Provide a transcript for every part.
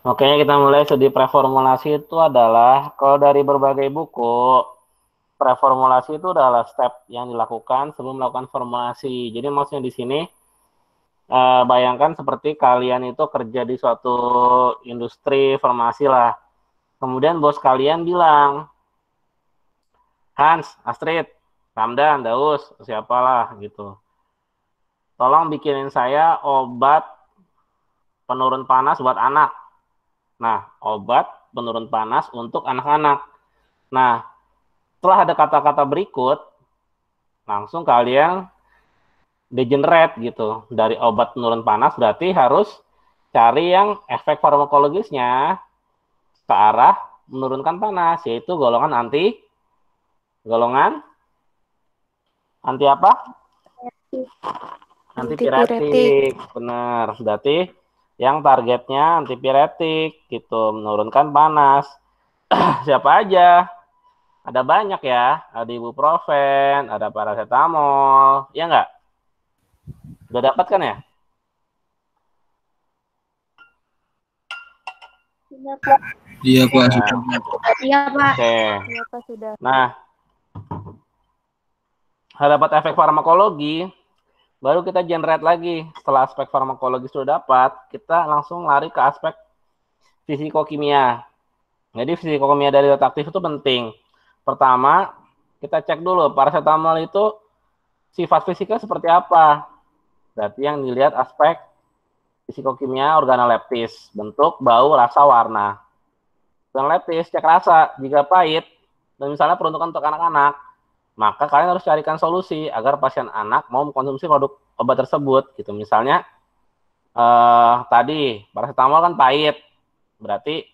Oke, kita mulai studi preformulasi itu adalah kalau dari berbagai buku, preformulasi itu adalah step yang dilakukan sebelum melakukan formulasi. Jadi maksudnya di sini bayangkan seperti kalian itu kerja di suatu industri farmasi lah. Kemudian bos kalian bilang, Hans, Astrid, Ramdan, Daus, siapalah gitu. Tolong bikinin saya obat penurun panas buat anak. Nah, obat penurun panas untuk anak-anak. Nah, setelah ada kata-kata berikut, langsung kalian degenerate gitu. Dari obat penurun panas berarti harus cari yang efek farmakologisnya ke arah menurunkan panas, yaitu golongan anti apa? Antipiretik. Antipiretik. Benar. Berarti yang targetnya antipiretik gitu, menurunkan panas. Siapa aja? Ada banyak ya, ada ibuprofen, ada paracetamol, ya nggak? Udah dapat kan ya? Iya Pak. Iya Pak. Oke. Iya Pak sudah. Nah, dapat efek farmakologi, baru kita generate lagi. Setelah aspek farmakologi sudah dapat, kita langsung lari ke aspek fisikokimia. Jadi fisikokimia dari zat aktif itu penting. Pertama, kita cek dulu paracetamol itu sifat fisiknya seperti apa. Berarti yang dilihat aspek fisikokimia organoleptis, bentuk, bau, rasa, warna. Organoleptis, cek rasa. Jika pahit, dan misalnya peruntukan untuk anak-anak, maka kalian harus carikan solusi agar pasien anak mau mengkonsumsi produk obat tersebut. Gitu. Misalnya, tadi paracetamol kan pahit, berarti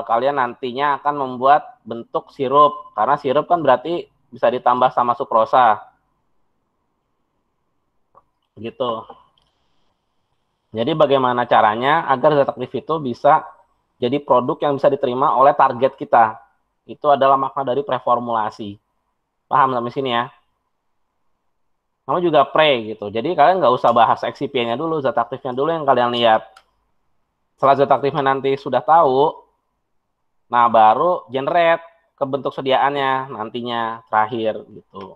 kalian nantinya akan membuat bentuk sirup, karena sirup kan berarti bisa ditambah sama sukrosa. Gitu. Jadi bagaimana caranya agar zat aktif itu bisa jadi produk yang bisa diterima oleh target kita. Itu adalah makna dari preformulasi. Paham sampai sini ya? Kamu juga pre gitu. Jadi kalian nggak usah bahas excipient-nya dulu, zat aktifnya dulu yang kalian lihat. Setelah zat aktifnya nanti sudah tahu, nah baru generate ke bentuk sediaannya nantinya terakhir gitu.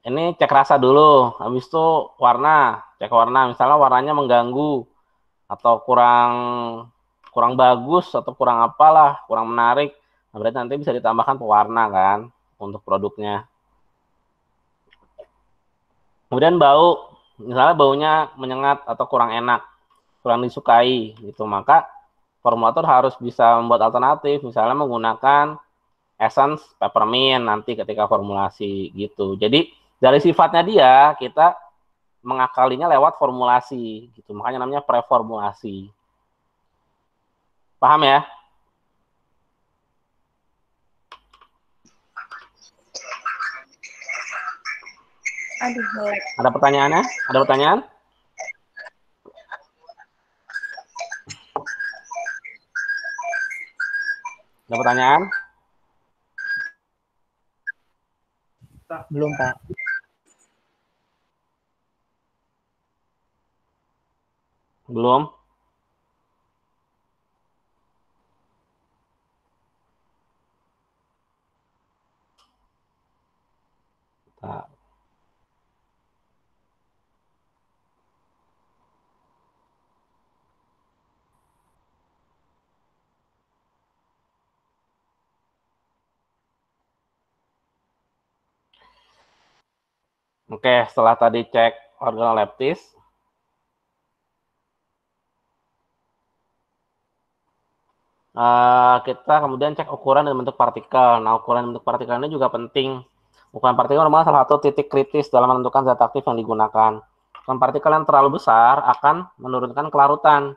Ini cek rasa dulu, habis itu warna, cek warna. Misalnya warnanya mengganggu atau kurang bagus atau kurang apalah, kurang menarik. Nah, berarti nanti bisa ditambahkan pewarna kan untuk produknya. Kemudian bau, misalnya baunya menyengat atau kurang enak, kurang disukai gitu, maka formulator harus bisa membuat alternatif, misalnya menggunakan essence peppermint nanti ketika formulasi gitu. Jadi dari sifatnya dia kita mengakalinya lewat formulasi gitu, makanya namanya preformulasi. Paham ya? Aduh, Ada pertanyaannya? Ada pertanyaan? Ada pertanyaan? Belum Pak. Belum? Nah. Oke, setelah tadi cek organoleptis, kita kemudian cek ukuran dan bentuk partikel. Nah, ukuran dan bentuk partikel ini juga penting. Ukuran partikel merupakan salah satu titik kritis dalam menentukan zat aktif yang digunakan. Ukuran partikel yang terlalu besar akan menurunkan kelarutan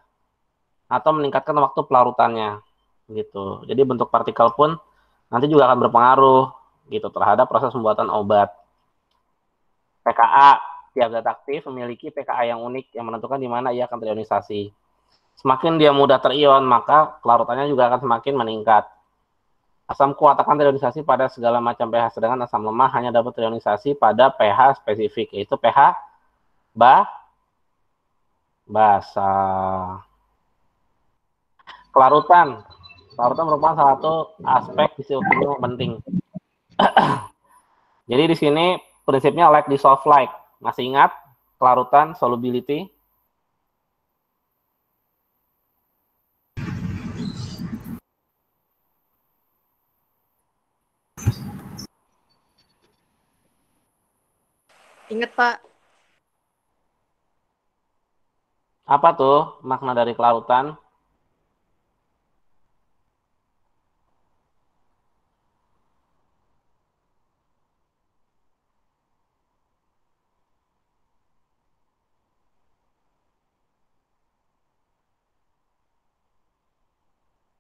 atau meningkatkan waktu pelarutannya. Gitu. Jadi bentuk partikel pun nanti juga akan berpengaruh gitu terhadap proses pembuatan obat. pKa, tiap zat aktif memiliki pKa yang unik yang menentukan di mana ia akan terionisasi. Semakin dia mudah terion, maka kelarutannya juga akan semakin meningkat. Asam kuat akan terionisasi pada segala macam pH, sedangkan asam lemah hanya dapat terionisasi pada pH spesifik, yaitu pH basa. Kelarutan. Kelarutan merupakan salah satu aspek fisiokimia yang penting. Jadi di sini prinsipnya like dissolve like. Masih ingat kelarutan, solubility? Ingat, Pak. Apa tuh makna dari kelarutan?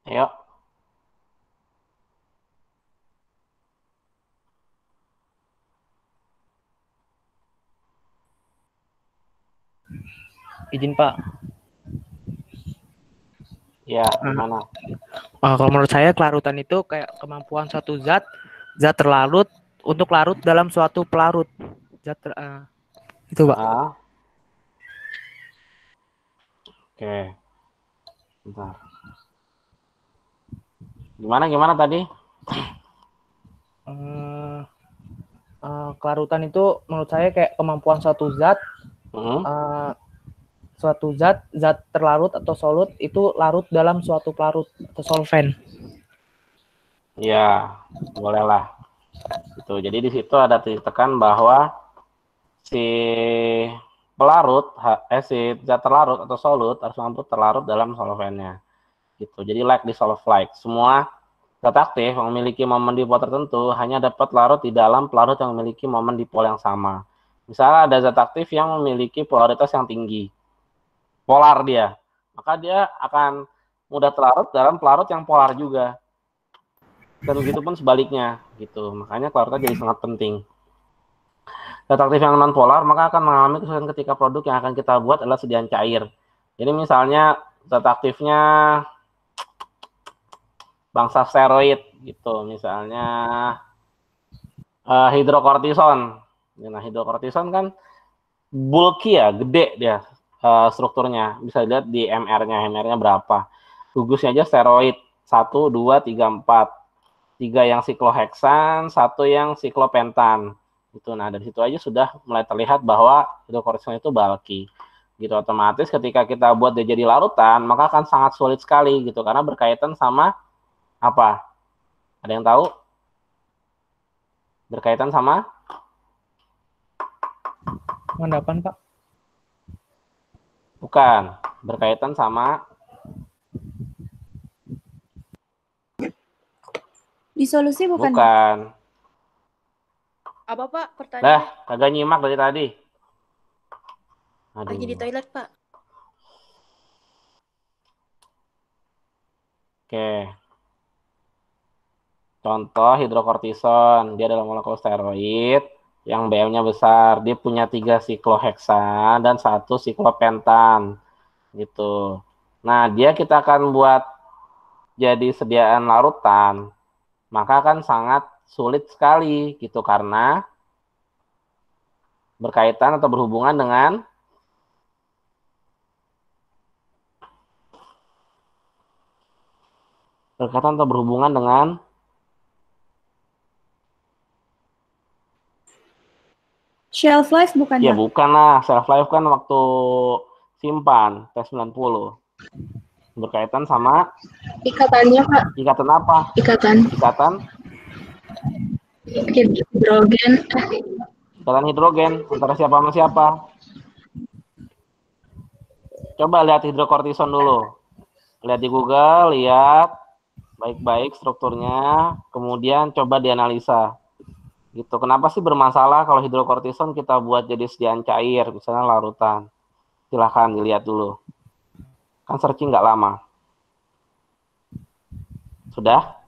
Ayo. Izin Pak. Ya, gimana? Kalau menurut saya kelarutan itu kayak kemampuan suatu zat terlarut untuk larut dalam suatu pelarut. Itu Pak. Oke. Bentar. Gimana tadi? Kelarutan itu menurut saya kayak kemampuan suatu zat zat terlarut atau solut itu larut dalam suatu pelarut atau solvent. Ya, bolehlah. Gitu. Jadi di situ ada ditekan bahwa si pelarut, si zat terlarut atau solut harus mampu terlarut dalam solvennya. Gitu. Jadi like dissolve like. Semua zat aktif yang memiliki momen dipol tertentu hanya dapat larut di dalam pelarut yang memiliki momen dipol yang sama. Misalnya ada zat aktif yang memiliki polaritas yang tinggi, polar dia, maka dia akan mudah terlarut dalam pelarut yang polar juga. Dan begitu pun sebaliknya, gitu. Makanya kelarutan jadi sangat penting. Zat aktif yang non polar maka akan mengalami kesulitan ketika produk yang akan kita buat adalah sediaan cair. Jadi misalnya zat aktifnya bangsa steroid, gitu. Misalnya hidrokortison. Nah, hidrokortison kan bulky ya, gede dia strukturnya. Bisa dilihat di MR-nya, MR-nya berapa. Gugusnya aja steroid 1, 2, 3, 4. 3 yang sikloheksan, 1 yang siklopentan. Gitu. Nah, dari situ aja sudah mulai terlihat bahwa hidrokortison itu bulky. Gitu, otomatis ketika kita buat dia jadi larutan, maka akan sangat sulit sekali gitu karena berkaitan sama apa? Ada yang tahu? Berkaitan sama Pengendapan Pak? Bukan, berkaitan sama Disolusi bukan? Bukan. Apa, Pak? Pertanyaan? Dah, kagak nyimak dari tadi. Aduh. Lagi di toilet, Pak. Oke. Contoh hidrokortison, dia adalah molekul steroid yang BM-nya besar. Dia punya 3 sikloheksan dan 1 siklopentan. Gitu. Nah, dia kita akan buat jadi sediaan larutan, maka akan sangat sulit sekali gitu karena berkaitan atau berhubungan dengan Shelf life bukan, ya Pak? bukan lah, shelf life kan waktu simpan T90. Berkaitan sama Ikatannya, Pak. ikatan apa? Ikatan hidrogen. Ikatan hidrogen antara siapa sama siapa? Coba lihat hidrokortison dulu. Lihat di Google, lihat baik-baik strukturnya, kemudian coba dianalisa. Gitu. Kenapa sih bermasalah kalau hidrokortison kita buat jadi sediaan cair, misalnya larutan? Silahkan dilihat dulu. Kan searching nggak lama. Sudah?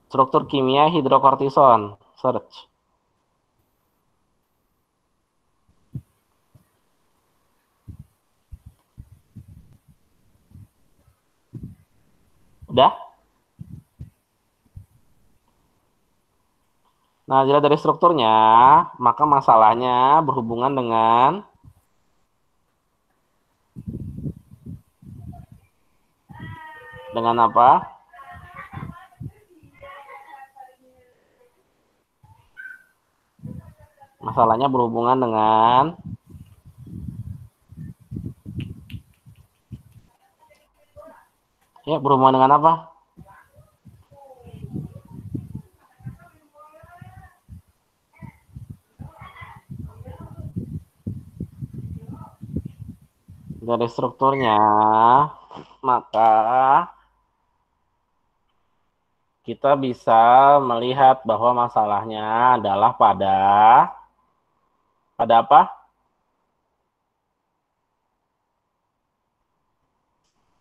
Struktur kimia hidrokortison. Search. Udah? Nah, dilihat dari strukturnya, maka masalahnya berhubungan dengan Dengan apa? Masalahnya berhubungan dengan berhubungan dengan apa? Dari strukturnya, maka kita bisa melihat bahwa masalahnya adalah pada apa?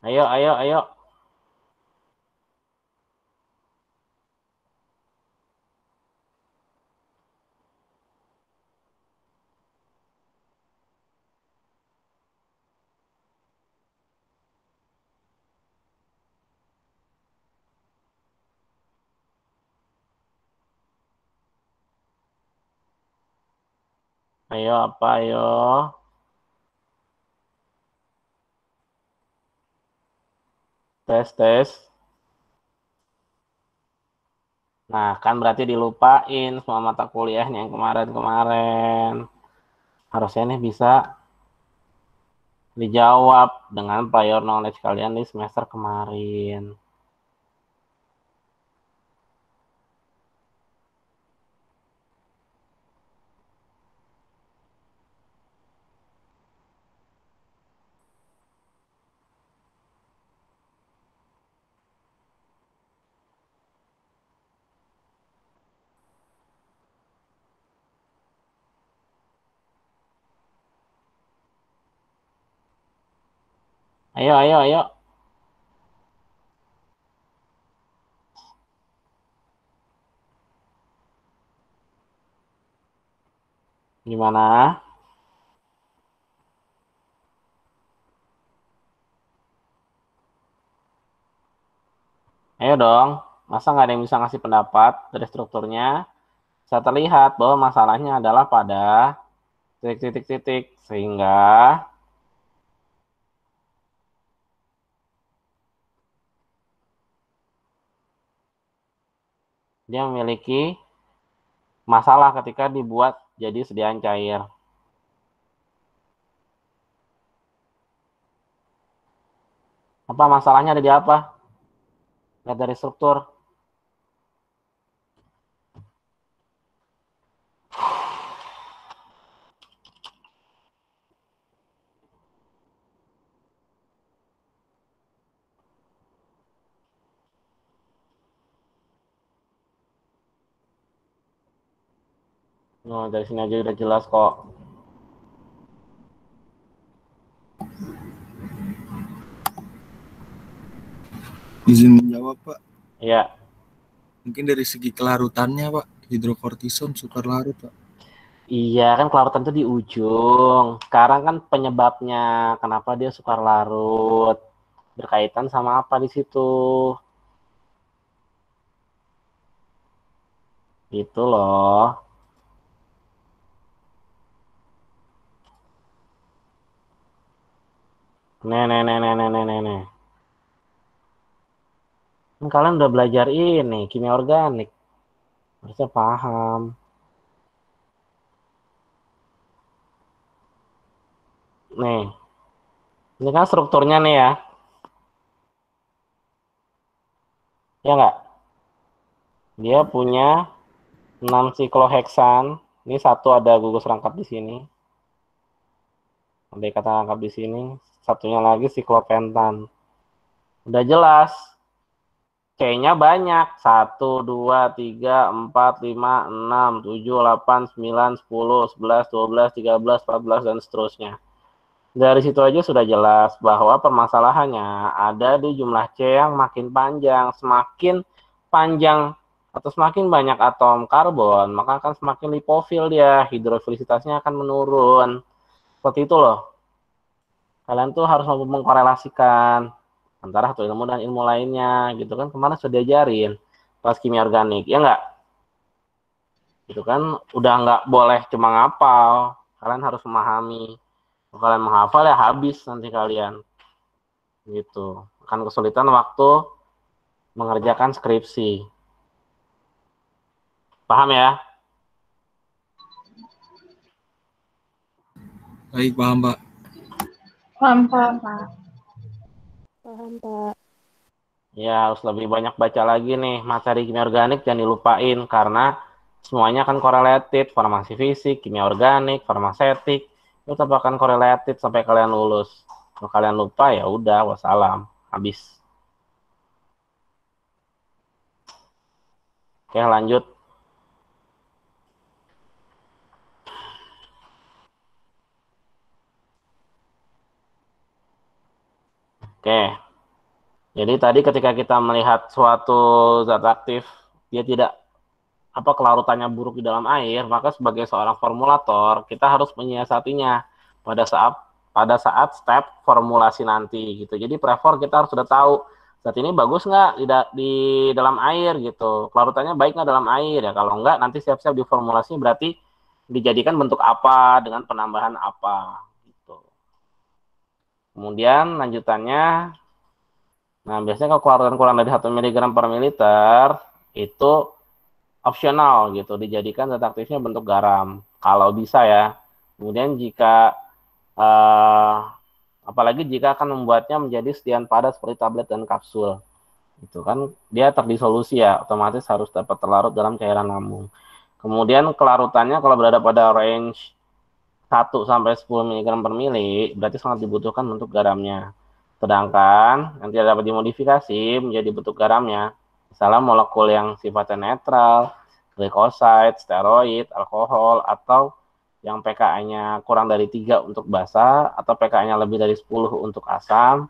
Ayo, ayo, ayo. Ayo, apa, ayo. Tes, tes. Nah, kan berarti dilupain semua mata kuliahnya yang kemarin-kemarin. Harusnya nih bisa dijawab dengan prior knowledge kalian di semester kemarin. Ayo, ayo, ayo. Gimana? Ayo dong. Masa nggak ada yang bisa ngasih pendapat dari strukturnya? Bisa terlihat bahwa masalahnya adalah pada titik-titik-titik. Sehingga dia memiliki masalah ketika dibuat jadi sediaan cair. Apa masalahnya ada di apa? Lihat dari struktur. Oh, dari sini aja udah jelas kok. Izin menjawab, Pak. Iya. Mungkin dari segi kelarutannya, Pak. Hidrokortison sukar larut, Pak. Iya, kan kelarutan itu di ujung. Sekarang kan penyebabnya kenapa dia sukar larut. Berkaitan sama apa di situ. Gitu loh. Nih. Kan kalian udah belajar ini, kimia organik. Harusnya paham. Nih. Ini kan strukturnya nih ya. Ya nggak? Dia punya 6 sikloheksan. Ini satu ada gugus rangkap di sini. Ada ikatan rangkap di sini. Satunya lagi siklopentan. Udah jelas. C-nya banyak. 1, 2, 3, 4, 5, 6, 7, 8, 9, 10, 11, 12, 13, 14, dan seterusnya. Dari situ aja sudah jelas bahwa permasalahannya ada di jumlah C yang makin panjang. Semakin panjang atau semakin banyak atom karbon, maka akan semakin lipofil dia. Hidrofilisitasnya akan menurun. Seperti itu loh. Kalian tuh harus mampu mengkorelasikan antara satu ilmu dan ilmu lainnya. Gitu kan, kemarin sudah diajarin pas kimia organik. Ya nggak? Gitu kan, udah nggak boleh cuma ngapal. Kalian harus memahami. Kalau kalian menghafal ya habis nanti kalian. Gitu. akan kesulitan waktu mengerjakan skripsi. Paham ya? Baik, paham, Pak. Paham, paham, Pak. Paham, Pak. Ya, harus lebih banyak baca lagi nih materi kimia organik, jangan dilupain karena semuanya akan correlated, farmasi fisik, kimia organik, farmasetik, itu tetap akan correlated sampai kalian lulus. Kalau kalian lupa ya udah wassalam, habis. Oke, lanjut. Oke. Jadi tadi ketika kita melihat suatu zat aktif, dia tidak kelarutannya buruk di dalam air, maka sebagai seorang formulator kita harus menyiasatinya pada saat step formulasi nanti gitu. Jadi prefor kita harus sudah tahu zat ini bagus nggak di dalam air gitu, kelarutannya baik nggak dalam air ya. Kalau nggak nanti siap-siap diformulasi berarti dijadikan bentuk apa dengan penambahan apa gitu. Kemudian lanjutannya, nah biasanya kalau kelarutan kurang dari 1 mg per mililiter itu opsional gitu, dijadikan zat aktifnya bentuk garam kalau bisa ya. Kemudian jika apalagi jika akan membuatnya menjadi sediaan padat seperti tablet dan kapsul, itu kan dia terdisolusi ya, otomatis harus dapat terlarut dalam cairan lambung. Kemudian kelarutannya kalau berada pada range 1 sampai 10 mg per mili berarti sangat dibutuhkan bentuk garamnya. Sedangkan yang tidak dapat dimodifikasi menjadi bentuk garamnya, misalnya molekul yang sifatnya netral, glikosid, steroid, alkohol, atau yang pKa-nya kurang dari 3 untuk basa, atau pKa-nya lebih dari 10 untuk asam,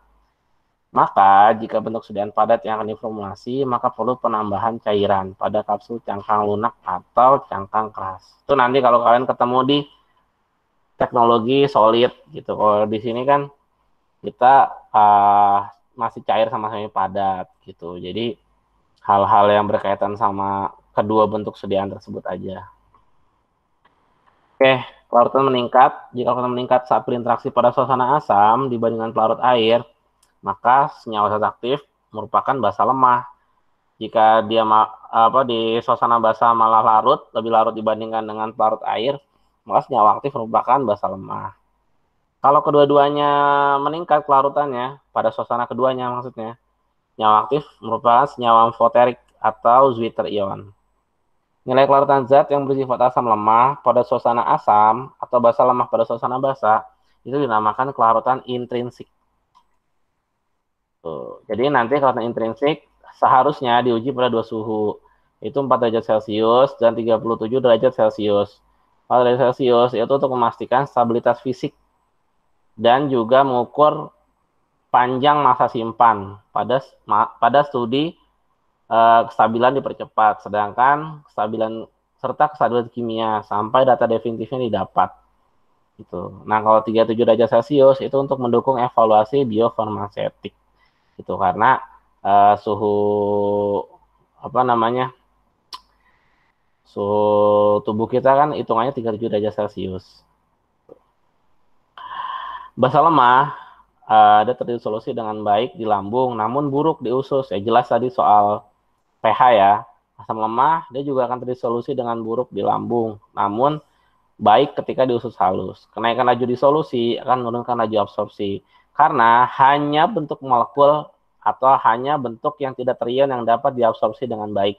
maka jika bentuk sediaan padat yang akan diformulasi, maka perlu penambahan cairan pada kapsul cangkang lunak atau cangkang keras. Itu nanti kalau kalian ketemu di teknologi solid gitu. Kalau di sini kan kita masih cair sama sama padat gitu. Jadi hal-hal yang berkaitan sama kedua bentuk sediaan tersebut aja. Oke, kelarutan meningkat. Jika kelarutan meningkat saat berinteraksi pada suasana asam dibandingkan pelarut air, maka senyawa zat aktif merupakan basa lemah. Jika dia di suasana basa malah larut, lebih larut dibandingkan dengan pelarut air, maka senyawa aktif merupakan basa lemah. Kalau kedua-duanya meningkat kelarutannya, pada suasana keduanya maksudnya, senyawa aktif merupakan senyawa amfoterik atau Zwitter ion. Nilai kelarutan zat yang bersifat asam lemah pada suasana asam atau basa lemah pada suasana basa itu dinamakan kelarutan intrinsik. Tuh. Jadi nanti kelarutan intrinsik seharusnya diuji pada 2 suhu, itu 4 derajat Celcius dan 37 derajat Celcius. 4 derajat Celcius itu untuk memastikan stabilitas fisik dan juga mengukur panjang masa simpan pada studi kestabilan dipercepat, sedangkan kestabilan kimia sampai data definitifnya didapat. Gitu. Nah, kalau 37 derajat Celcius itu untuk mendukung evaluasi biofarmasetik. Itu karena suhu suhu tubuh kita kan hitungannya 37 derajat Celcius. Basa lemah ada terdisolusi dengan baik di lambung, namun buruk di usus. Ya jelas tadi soal pH ya. Asam lemah dia juga akan terdisolusi dengan buruk di lambung, namun baik ketika di usus halus. Kenaikan laju disolusi akan menurunkan laju absorpsi karena hanya bentuk molekul atau hanya bentuk yang tidak terion yang dapat diabsorpsi dengan baik.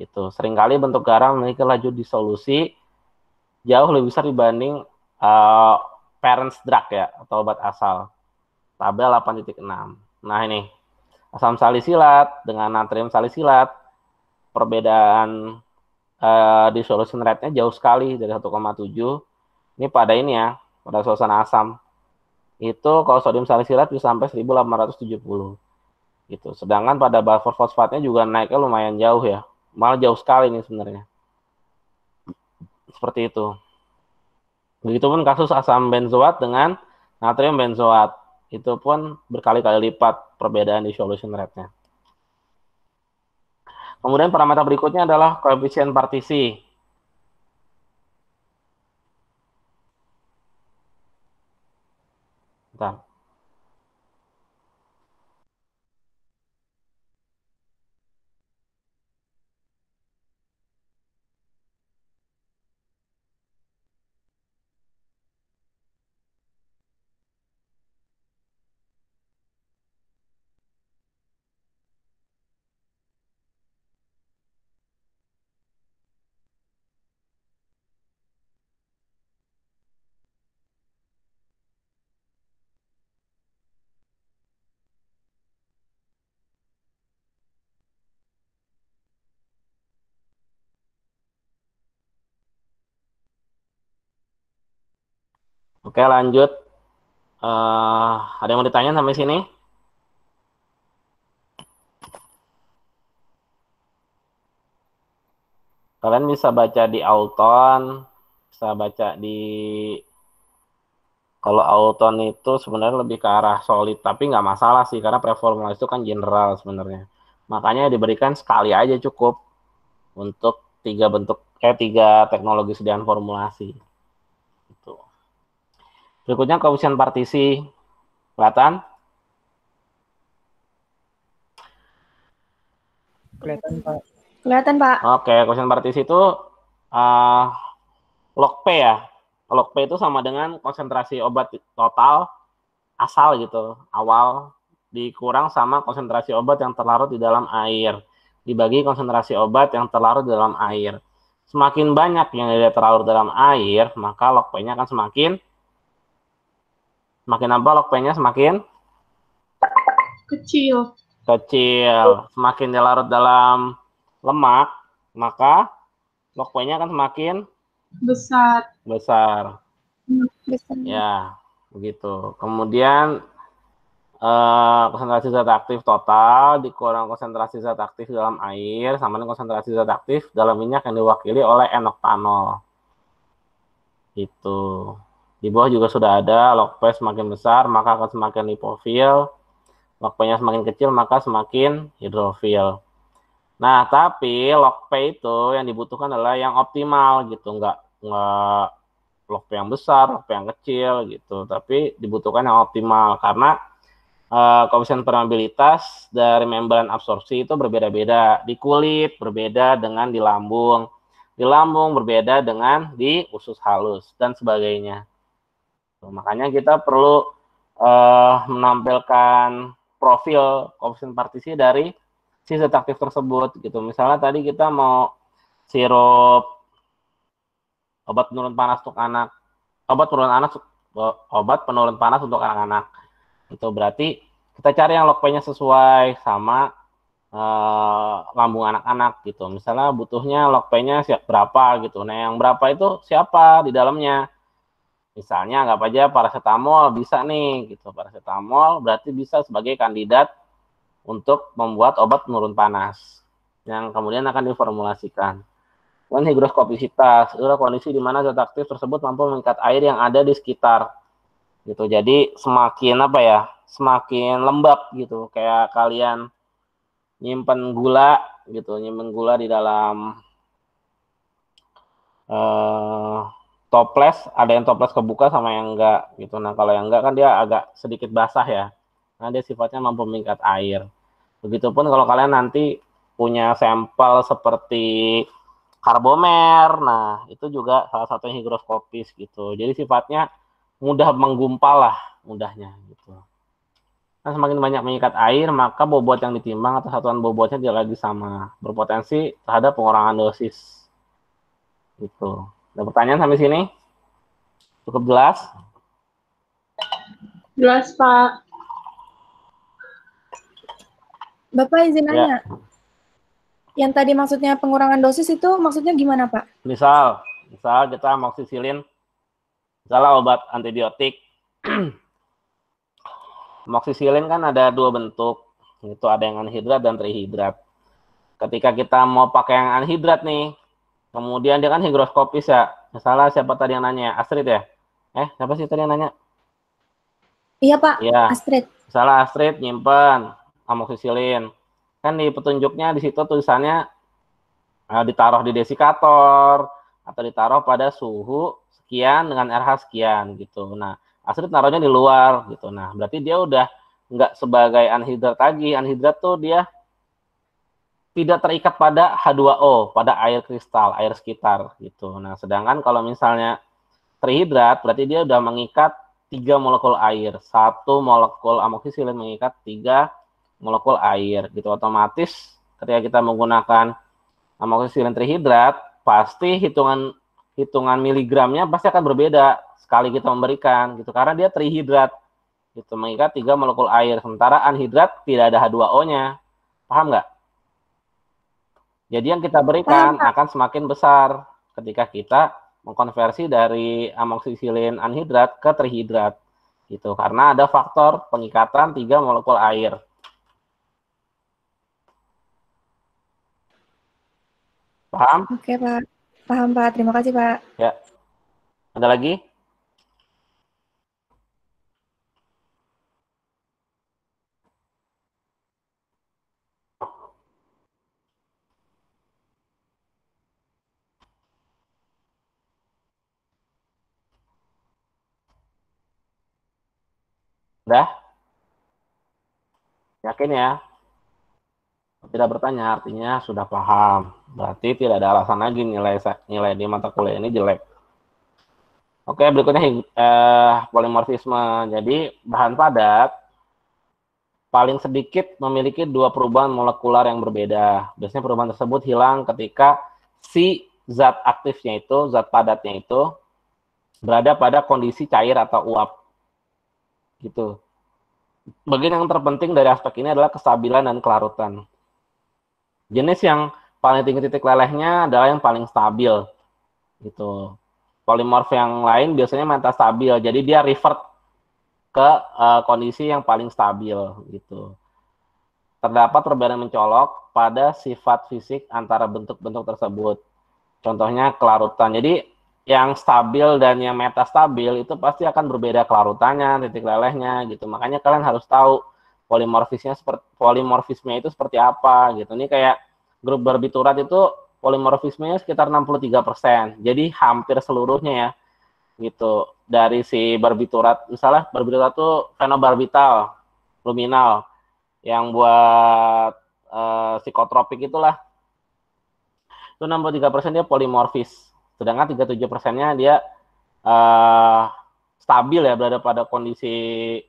Itu seringkali bentuk garam memiliki laju disolusi jauh lebih besar dibanding parents drug ya atau obat asal. Tabel 8.6. Nah ini asam salisilat dengan natrium salisilat, perbedaan dissolution rate-nya jauh sekali dari 1,7. Ini pada ini ya, pada suasana asam. Itu kalau sodium salisilat bisa sampai 1870. Gitu. Sedangkan pada sulfur fosfatnya juga naiknya lumayan jauh ya. Malah jauh sekali nih sebenarnya. Seperti itu. Begitupun kasus asam benzoat dengan natrium benzoat. Itu pun berkali-kali lipat perbedaan dissolution rate-nya. Kemudian parameter berikutnya adalah koefisien partisi. Bentar. Oke, lanjut. Ada yang mau ditanya sampai sini? Kalian bisa baca di Auton, bisa baca di, kalau Auton itu sebenarnya lebih ke arah solid, tapi nggak masalah sih, karena preformulasi itu kan general sebenarnya. Makanya diberikan sekali aja cukup untuk tiga teknologi sediaan formulasi. Gitu. Berikutnya koefisien partisi, kelihatan? Kelihatan, Pak. Kelihatan, Pak. Oke, koefisien partisi itu log P ya. Log P itu sama dengan konsentrasi obat total asal gitu, awal dikurang sama konsentrasi obat yang terlarut di dalam air, dibagi konsentrasi obat yang terlarut di dalam air. Semakin banyak yang terlarut dalam air, maka log P-nya akan semakin apa log P-nya semakin Kecil. kecil. Semakin larut dalam lemak, maka log P-nya akan semakin Besar. besar. Bisa. Ya, begitu. Kemudian konsentrasi zat aktif total dikurang konsentrasi zat aktif dalam air sama dengan konsentrasi zat aktif dalam minyak yang diwakili oleh N-oktanol. Itu. Di bawah juga sudah ada log P semakin besar maka akan semakin lipofil, log P-nya semakin kecil maka semakin hidrofil. Nah, tapi log P itu yang dibutuhkan adalah yang optimal gitu, nggak log P yang besar, log P yang kecil gitu, tapi dibutuhkan yang optimal karena koefisien permeabilitas dari membran absorpsi itu berbeda-beda. Di kulit berbeda dengan di lambung berbeda dengan di usus halus dan sebagainya. Makanya kita perlu menampilkan profil koefisien partisi dari si zat aktif tersebut gitu. Misalnya tadi kita mau sirup obat penurun panas untuk anak, obat penurun panas untuk anak-anak. Itu berarti kita cari yang log P-nya sesuai sama lambung anak-anak gitu. Misalnya butuhnya log P-nya berapa gitu. Nah, yang berapa itu siapa di dalamnya? Misalnya anggap aja paracetamol bisa nih gitu. Paracetamol berarti bisa sebagai kandidat untuk membuat obat penurun panas yang kemudian akan diformulasikan. Dan higroskopisitas adalah kondisi di mana zat aktif tersebut mampu mengikat air yang ada di sekitar gitu. Jadi semakin apa ya, semakin lembab gitu, kayak kalian nyimpen gula gitu, nyimpen gula di dalam toples, ada yang toples kebuka sama yang enggak gitu. Nah, kalau yang enggak kan dia agak sedikit basah ya. Nah, dia sifatnya mampu mengikat air. Begitupun kalau kalian nanti punya sampel seperti karbomer, nah itu juga salah satunya higroskopis gitu. Jadi sifatnya mudah menggumpal lah, mudahnya gitu. Nah, semakin banyak mengikat air, maka bobot yang ditimbang atau satuan bobotnya tidak lagi sama, berpotensi terhadap pengurangan dosis. Gitu. Ada pertanyaan sampai sini? Cukup jelas? Jelas, Pak. Bapak izin Ya. nanya. Yang tadi maksudnya pengurangan dosis itu maksudnya gimana, Pak? Misal kita amoksisilin, misalnya obat antibiotik. Amoksisilin kan ada dua bentuk, itu ada yang anhidrat dan trihidrat. Ketika kita mau pakai yang anhidrat nih, kemudian dia kan higroskopis ya. Misalnya siapa tadi yang nanya? Astrid ya? Siapa sih tadi yang nanya? Iya, Pak. Ya. Astrid. Misalnya Astrid nyimpen amoksisilin. Kan di petunjuknya di situ tulisannya ditaruh di desikator atau ditaruh pada suhu sekian dengan RH sekian gitu. Nah, Astrid naruhnya di luar gitu. Nah, berarti dia udah nggak sebagai anhidrat lagi. Anhidrat tuh dia tidak terikat pada H2O, pada air kristal, air sekitar gitu. Nah, sedangkan kalau misalnya trihidrat, berarti dia udah mengikat 3 molekul air. 1 molekul amoksisilin mengikat 3 molekul air gitu. Otomatis ketika kita menggunakan amoksisilin trihidrat, pasti hitungan miligramnya pasti akan berbeda sekali kita memberikan gitu, karena dia trihidrat gitu, mengikat 3 molekul air, sementara anhidrat tidak ada H2O-nya. Paham nggak? Jadi yang kita berikan akan semakin besar ketika kita mengkonversi dari amoksisilin anhidrat ke trihidrat gitu, karena ada faktor pengikatan 3 molekul air. Paham? Oke, Pak. Paham, Pak. Terima kasih, Pak. Ya. Ada lagi? Udah? Yakin ya? Tidak bertanya artinya sudah paham. Berarti tidak ada alasan lagi nilai di mata kuliah ini jelek. Oke, berikutnya polimorfisme. Jadi bahan padat paling sedikit memiliki 2 perubahan molekular yang berbeda. Biasanya perubahan tersebut hilang ketika si zat aktifnya itu, zat padatnya itu berada pada kondisi cair atau uap. Gitu. Bagian yang terpenting dari aspek ini adalah kestabilan dan kelarutan. Jenis yang paling tinggi titik lelehnya adalah yang paling stabil. Gitu. Polimorf yang lain biasanya metastabil, jadi dia revert ke kondisi yang paling stabil gitu. Terdapat perbedaan mencolok pada sifat fisik antara bentuk-bentuk tersebut. Contohnya kelarutan. Jadi yang stabil dan yang metastabil itu pasti akan berbeda kelarutannya, titik lelehnya gitu. Makanya kalian harus tahu polimorfisme itu seperti apa gitu. Ini kayak grup barbiturat itu polimorfismenya sekitar 63%. Jadi hampir seluruhnya ya gitu. Dari si barbiturat, misalnya barbiturat itu fenobarbital, luminal yang buat psikotropik itulah. Itu 63% dia polimorfis. Sedangkan 37%-nya dia stabil ya, berada pada kondisi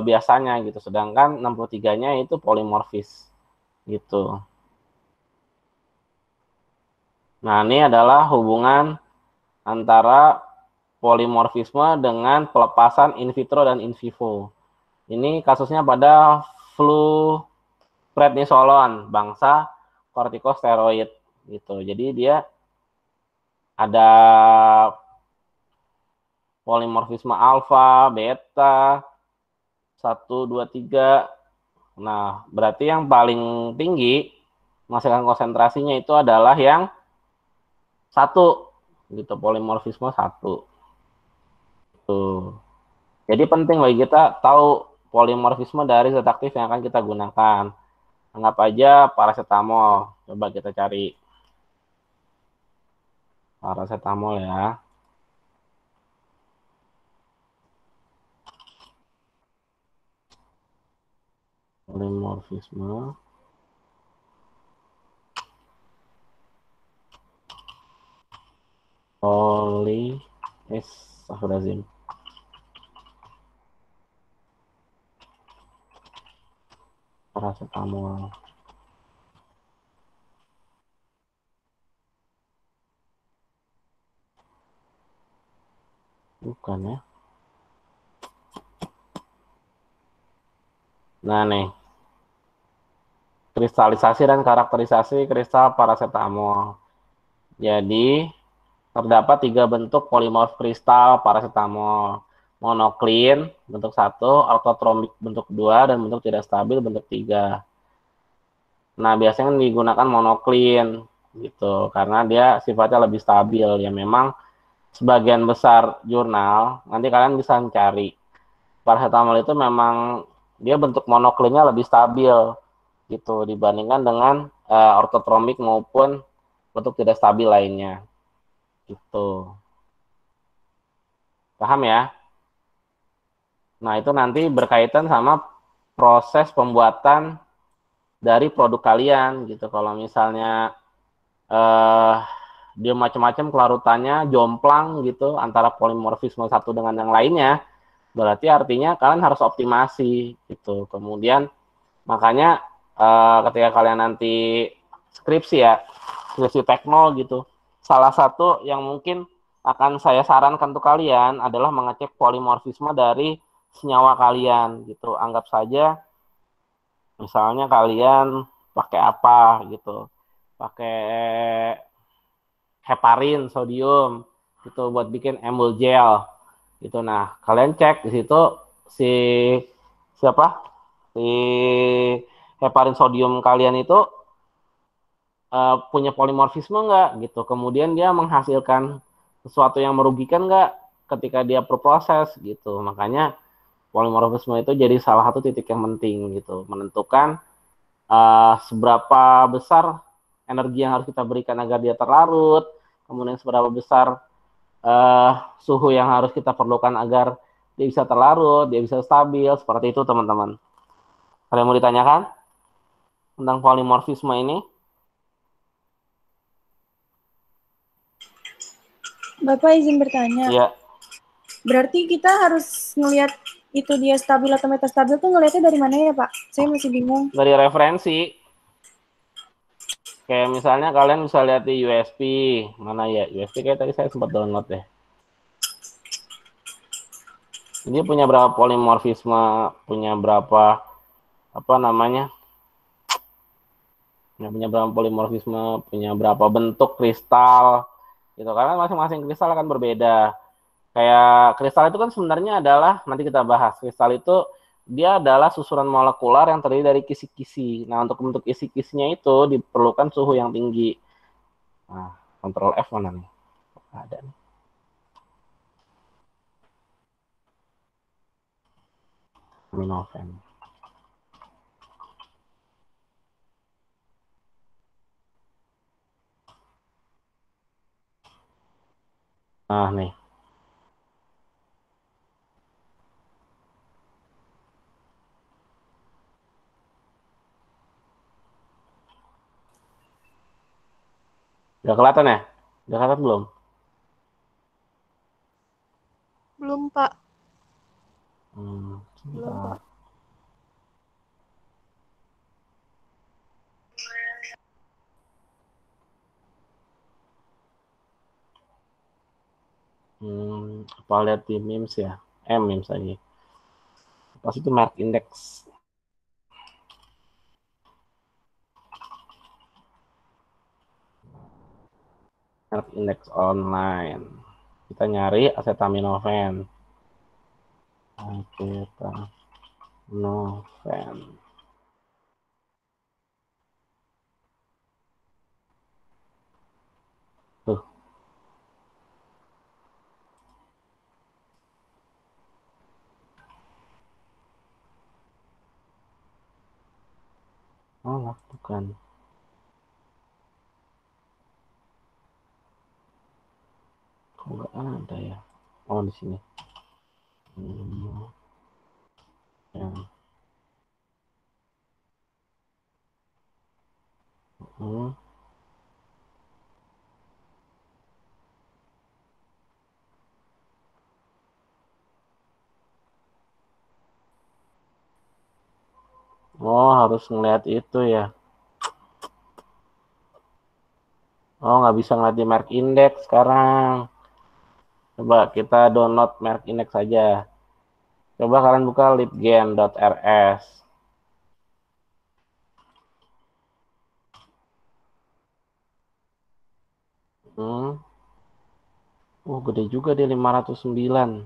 biasanya gitu. Sedangkan 63-nya itu polimorfis gitu. Nah, ini adalah hubungan antara polimorfisme dengan pelepasan in vitro dan in vivo. Ini kasusnya pada flu prednisolon, bangsa kortikosteroid gitu. Jadi dia ada polimorfisme alfa, beta, 1, 2, 3. Nah, berarti yang paling tinggi menghasilkan konsentrasinya itu adalah yang 1 gitu, polimorfisme 1. Tuh. Jadi penting bagi kita tahu polimorfisme dari zat aktif yang akan kita gunakan. Anggap aja paracetamol. Coba kita cari paracetamol ya. Polimorfisme. Astagfirullahaladzim. Paracetamol. Bukan ya. Nah nih. Kristalisasi dan karakterisasi kristal paracetamol. Jadi terdapat 3 bentuk polimorf kristal paracetamol. Monoklin bentuk 1, ortotrombik bentuk 2, dan bentuk tidak stabil bentuk 3. Nah, biasanya digunakan monoklin gitu karena dia sifatnya lebih stabil. Ya memang sebagian besar jurnal nanti kalian bisa mencari paracetamol itu memang dia bentuk monoklinnya lebih stabil gitu dibandingkan dengan ortotrombik maupun bentuk tidak stabil lainnya. Gitu. Paham ya? Nah, itu nanti berkaitan sama proses pembuatan dari produk kalian gitu. Kalau misalnya dia macam-macam kelarutannya jomplang gitu antara polimorfisme satu dengan yang lainnya, berarti artinya kalian harus optimasi gitu. Kemudian makanya ketika kalian nanti skripsi ya, skripsi teknol gitu, salah satu yang mungkin akan saya sarankan untuk kalian adalah mengecek polimorfisme dari senyawa kalian gitu. Anggap saja misalnya kalian pakai apa gitu, pakai heparin, sodium, itu buat bikin emul gel. Gitu. Nah, kalian cek di situ si siapa? Si heparin sodium kalian itu punya polimorfisme nggak gitu. Kemudian dia menghasilkan sesuatu yang merugikan nggak ketika dia berproses gitu. Makanya polimorfisme itu jadi salah satu titik yang penting gitu, menentukan seberapa besar energi yang harus kita berikan agar dia terlarut, kemudian seberapa besar suhu yang harus kita perlukan agar dia bisa terlarut, dia bisa stabil, seperti itu teman-teman. Ada yang mau ditanyakan tentang polimorfisme ini? Bapak izin bertanya. Iya. Berarti kita harus ngelihat itu dia stabil atau metastabil tuh ngelihatnya dari mana ya, Pak? Saya masih bingung. Dari referensi. Kayak misalnya kalian bisa lihat di USP. Mana ya? USP kayak tadi saya sempat download deh. Dia punya berapa polimorfisme, punya berapa apa namanya? Punya berapa polimorfisme, punya berapa bentuk kristal. Gitu karena masing-masing kristal akan berbeda. Kayak kristal itu kan sebenarnya adalah, nanti kita bahas, kristal itu dia adalah susunan molekular yang terdiri dari kisi-kisi. Nah, untuk bentuk kisi-kisinya itu diperlukan suhu yang tinggi. Nah, Ctrl F mana nih? Ada nih. Aminofen. Nah, nih. Udah kelihatan ya? Udah kelihatan belum? Belum, Pak. Sebentar. Apa lihat di memes ya? Memes aja. Pas itu merk index. Merk index online. Kita nyari acetaminophen. Acetaminophen. Tuh. Oh, bukan. Kok nggak ada ya? Oh, di sini. Ya. Hmm. Oh, harus ngeliat itu ya. Oh, nggak bisa ngeliat di merk index sekarang. Coba kita download merk index saja. Coba kalian buka libgen.rs. Gede juga dia 509.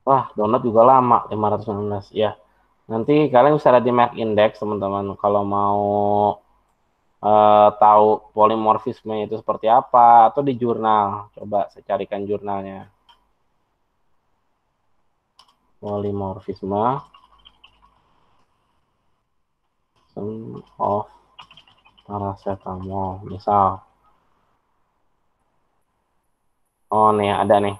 Wah, download juga lama, 516. Ya, nanti kalian bisa lihat di Mac Index, teman-teman. Kalau mau tahu polimorfisme itu seperti apa, atau di jurnal. Coba saya carikan jurnalnya. Polimorfisme of paracetamol, misal. Oh, nih ada nih.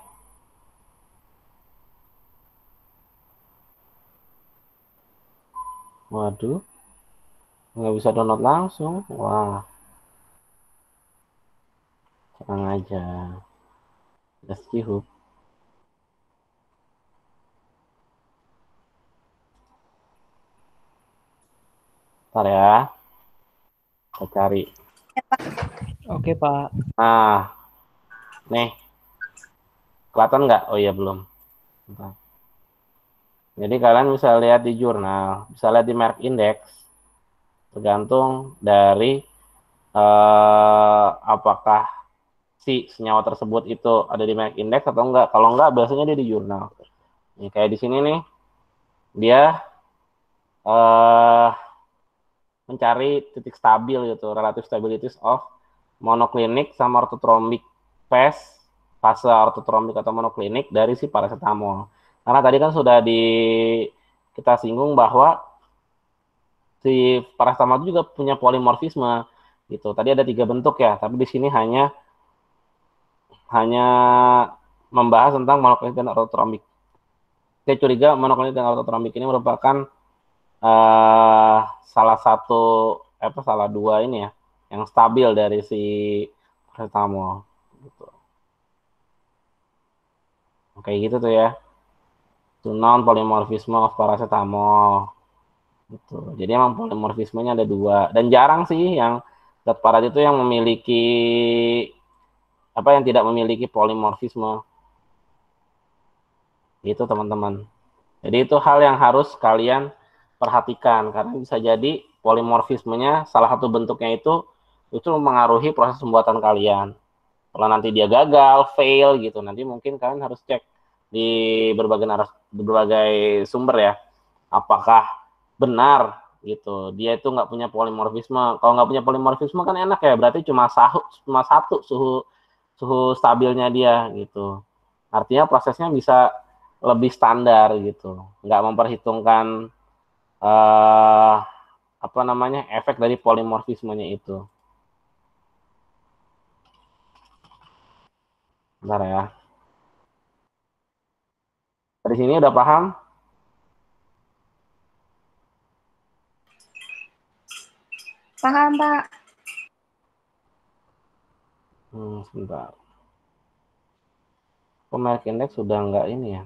Waduh, nggak bisa download langsung. Wah, tenang aja. Just hook. Ntar ya, saya cari. Oke, Pak. Nah, nih, kelihatan nggak? Oh iya, belum. Bentar. Jadi kalian bisa lihat di jurnal, bisa lihat di Merck Index, tergantung dari apakah si senyawa tersebut itu ada di Merck Index atau enggak. Kalau enggak, biasanya dia di jurnal. Nih, kayak di sini nih, dia mencari titik stabil gitu, relative stabilities of monoclinic sama orthotrombic fase orthotrombic atau monoklinik dari si paracetamol. Karena tadi kan sudah kita singgung bahwa si paracetamol itu juga punya polimorfisme gitu. Tadi ada 3 bentuk ya, tapi di sini hanya membahas tentang monoklinik dan orthotrombic. Saya curiga monoklinik dan orthotrombic ini merupakan salah dua ini ya yang stabil dari si paracetamol gitu. Kayak gitu tuh ya. Non polimorfisme of paracetamol gitu. Jadi emang polimorfismenya ada 2 dan jarang sih yang zat parat itu yang memiliki yang tidak memiliki polimorfisme. Itu teman-teman. Jadi itu hal yang harus kalian perhatikan karena bisa jadi polimorfismenya salah satu bentuknya itu mempengaruhi proses pembuatan kalian. Kalau nanti dia gagal, fail gitu, nanti mungkin kalian harus cek di berbagai sumber ya, apakah benar gitu dia itu nggak punya polimorfisme. Kalau nggak punya polimorfisme kan enak ya, berarti cuma satu suhu stabilnya dia gitu. Artinya prosesnya bisa lebih standar gitu, nggak memperhitungkan efek dari polimorfismenya itu. Bentar ya. Dari sini udah paham? Paham, Pak. Sebentar. Merek Index sudah nggak ini ya.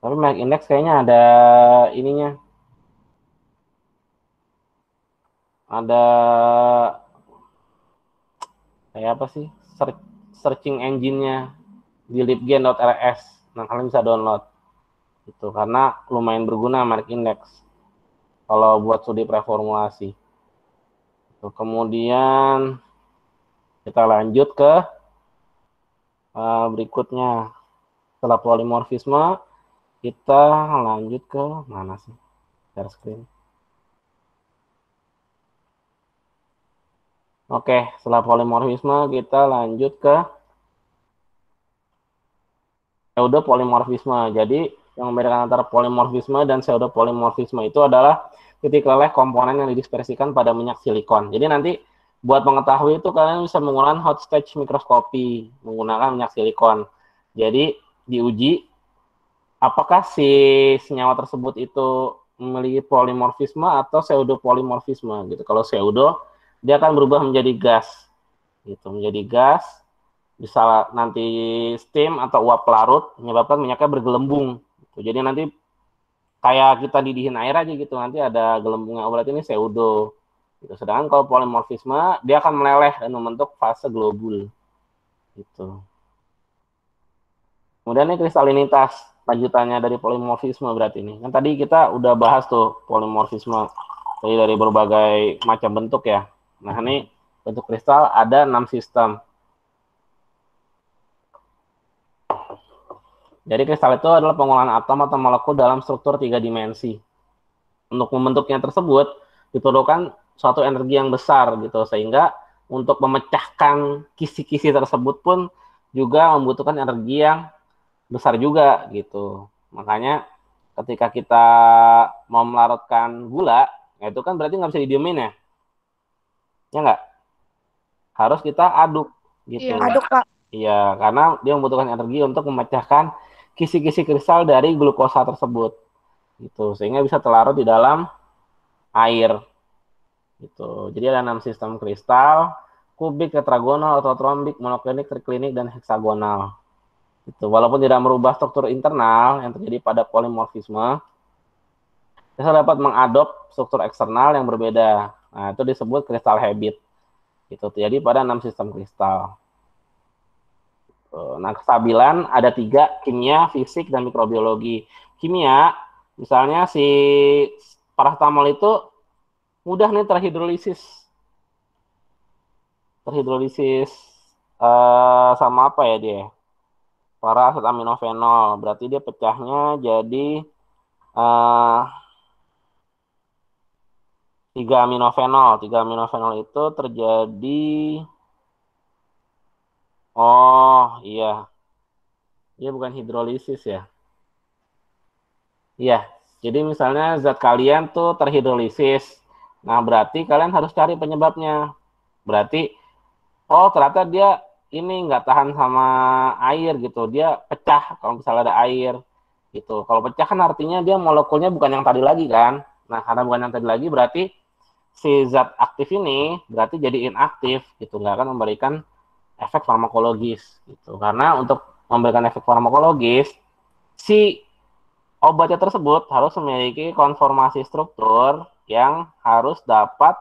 Tapi Merek Index kayaknya ada ininya. Ada kayak apa sih? Searching engine-nya di libgen.rs. Nah, kalian bisa download. Itu karena lumayan berguna Merek Index kalau buat studi preformulasi. Kemudian kita lanjut ke berikutnya. Setelah polimorfisme, kita lanjut ke mana sih? Share screen. Oke, setelah polimorfisme kita lanjut ke pseudopolimorfisme. Jadi yang membedakan antara polimorfisme dan pseudopolimorfisme itu adalah titik leleh komponen yang didispersikan pada minyak silikon. Jadi nanti buat mengetahui itu kalian bisa menggunakan hot stage mikroskopi menggunakan minyak silikon. Jadi diuji apakah si senyawa tersebut itu memiliki polimorfisme atau pseudopolimorfisme gitu. Kalau pseudo dia akan berubah menjadi gas gitu, menjadi gas bisa nanti steam atau uap pelarut menyebabkan minyaknya bergelembung gitu. Jadi nanti kayak kita didihin air aja gitu, nanti ada gelembungnya, berarti ini pseudo gitu. Sedangkan kalau polimorfisme dia akan meleleh dan membentuk fase globul gitu. Kemudian ini kristalinitas, lanjutannya dari polimorfisme berarti ini. Kan tadi kita udah bahas tuh polimorfisme dari berbagai macam bentuk ya. Nah, ini bentuk kristal ada 6 sistem. Jadi kristal itu adalah pengolahan atom atau molekul dalam struktur 3 dimensi. Untuk membentuknya tersebut diperlukan suatu energi yang besar gitu, sehingga untuk memecahkan kisi-kisi tersebut pun juga membutuhkan energi yang besar juga gitu. Makanya ketika kita mau melarutkan gula, ya itu kan berarti nggak bisa didiemin ya. Ya nggak? Harus kita aduk gitu. Iya. Aduk, Pak. Iya, karena dia membutuhkan energi untuk memecahkan kisi-kisi kristal dari glukosa tersebut. Gitu, sehingga bisa terlarut di dalam air. Gitu. Jadi ada 6 sistem kristal: kubik, tetragonal, autotrombik, monoklinik, triklinik, dan heksagonal. Gitu. Walaupun tidak merubah struktur internal yang terjadi pada polimorfisme, kita dapat mengadop struktur eksternal yang berbeda. Nah, itu disebut kristal habit. Itu terjadi pada 6 sistem kristal. Nah, kestabilan ada 3: kimia, fisik, dan mikrobiologi. Kimia, misalnya si paracetamol itu mudah nih terhidrolisis. Sama apa ya dia? Paracetaminovenol. Berarti dia pecahnya jadi 3 aminofenol. 3 aminofenol itu terjadi, oh iya, dia bukan hidrolisis ya. Iya, jadi misalnya zat kalian tuh terhidrolisis. Nah, berarti kalian harus cari penyebabnya. Berarti, oh ternyata dia ini nggak tahan sama air gitu. Dia pecah kalau misalnya ada air gitu. Kalau pecah kan artinya dia molekulnya bukan yang tadi lagi kan. Nah, karena bukan yang tadi lagi berarti si zat aktif ini berarti jadi inaktif gitu. Nggak akan memberikan efek farmakologis gitu. Karena untuk memberikan efek farmakologis, si obatnya tersebut harus memiliki konformasi struktur yang harus dapat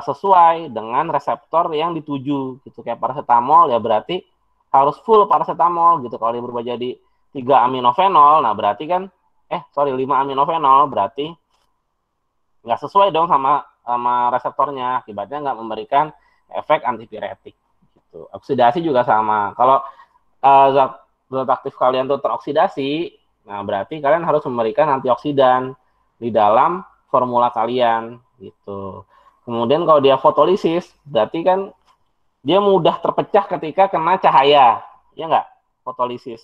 sesuai dengan reseptor yang dituju gitu. Kayak paracetamol ya berarti harus full paracetamol gitu. Kalau dia berubah jadi 3 aminofenol, nah berarti kan 5 aminofenol berarti nggak sesuai dong sama reseptornya, akibatnya nggak memberikan efek antipiretik gitu. Oksidasi juga sama. Kalau zat aktif kalian tuh teroksidasi, nah berarti kalian harus memberikan antioksidan di dalam formula kalian gitu. Kemudian kalau dia fotolisis, berarti kan dia mudah terpecah ketika kena cahaya, ya nggak? Fotolisis,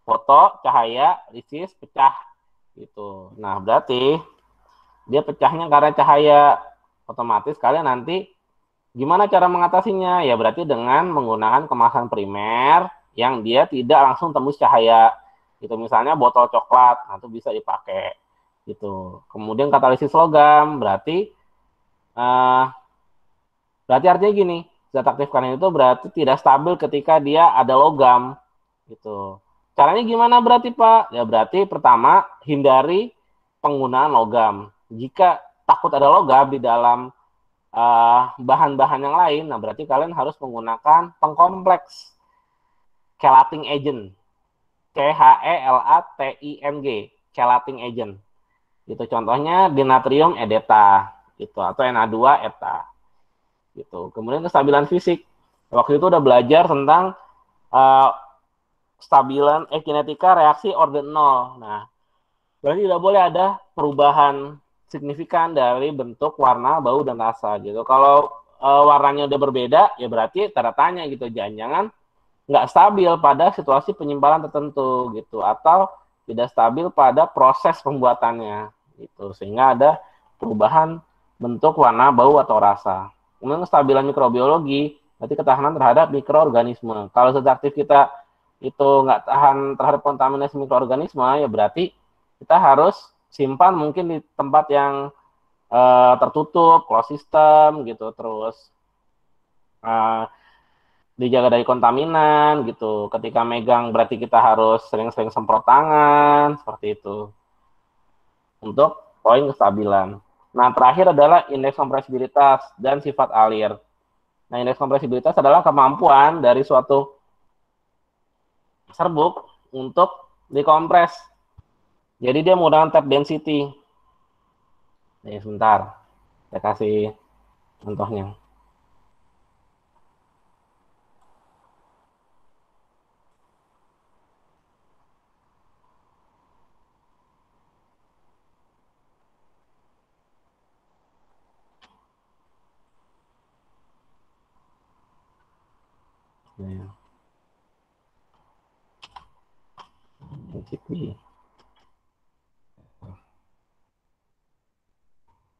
foto, cahaya, lisis, pecah gitu. Nah berarti dia pecahnya karena cahaya, otomatis kalian nanti gimana cara mengatasinya? Ya berarti dengan menggunakan kemasan primer yang dia tidak langsung tembus cahaya. Gitu, misalnya botol coklat, nah itu bisa dipakai gitu. Kemudian katalisis logam, berarti artinya gini, zat aktif kalian itu berarti tidak stabil ketika dia ada logam gitu. Caranya gimana berarti Pak? Ya berarti pertama hindari penggunaan logam. Jika takut ada logam di dalam bahan-bahan yang lain, nah berarti kalian harus menggunakan pengkompleks chelating agent. CHELATING, chelating agent. Gitu, contohnya dinatrium edeta gitu, atau Na2 eta. Gitu. Kemudian kestabilan fisik. Waktu itu udah belajar tentang stabilan kinetika reaksi orden nol. Nah, berarti tidak boleh ada perubahan signifikan dari bentuk, warna, bau, dan rasa gitu. Kalau warnanya udah berbeda, ya berarti tanda tanya gitu. Jangan-jangan nggak stabil pada situasi penyimpanan tertentu gitu, atau tidak stabil pada proses pembuatannya gitu, sehingga ada perubahan bentuk, warna, bau, atau rasa. Kemudian kestabilan mikrobiologi, berarti ketahanan terhadap mikroorganisme. Kalau zat aktif kita itu nggak tahan terhadap kontaminasi mikroorganisme, ya berarti kita harus simpan mungkin di tempat yang tertutup, closed system gitu, terus dijaga dari kontaminan gitu. Ketika megang berarti kita harus sering-sering semprot tangan, seperti itu. Untuk poin kestabilan. Nah, terakhir adalah indeks kompresibilitas dan sifat alir. Nah, indeks kompresibilitas adalah kemampuan dari suatu serbuk untuk dikompres. Jadi dia menggunakan tap density. Nih, sebentar. Saya kasih contohnya. Ya. Density.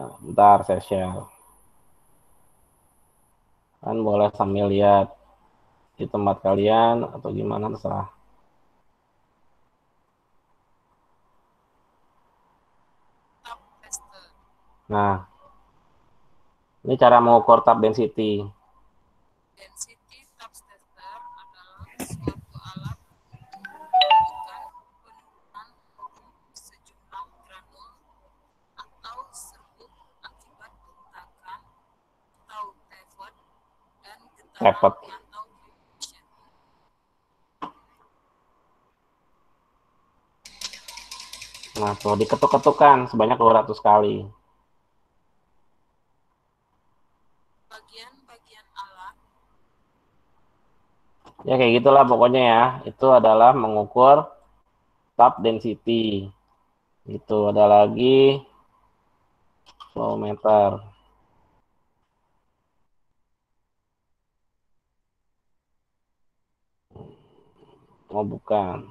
Nah, bentar saya share. Kan boleh sambil lihat di tempat kalian atau gimana terserah. Nah, ini cara mengukur tab density. Density tab tester adalah suatu alat menentukan penurunan sejumlah granul atau serbuk akibat bentakan atau tepot dan getaran Tepot. atau vibration. Nah, tuh diketuk-ketukan sebanyak 200 kali. Bagian-bagian alat Ya kayak gitulah pokoknya ya. Itu adalah mengukur tab density. Itu ada lagi flow meter. Oh bukan.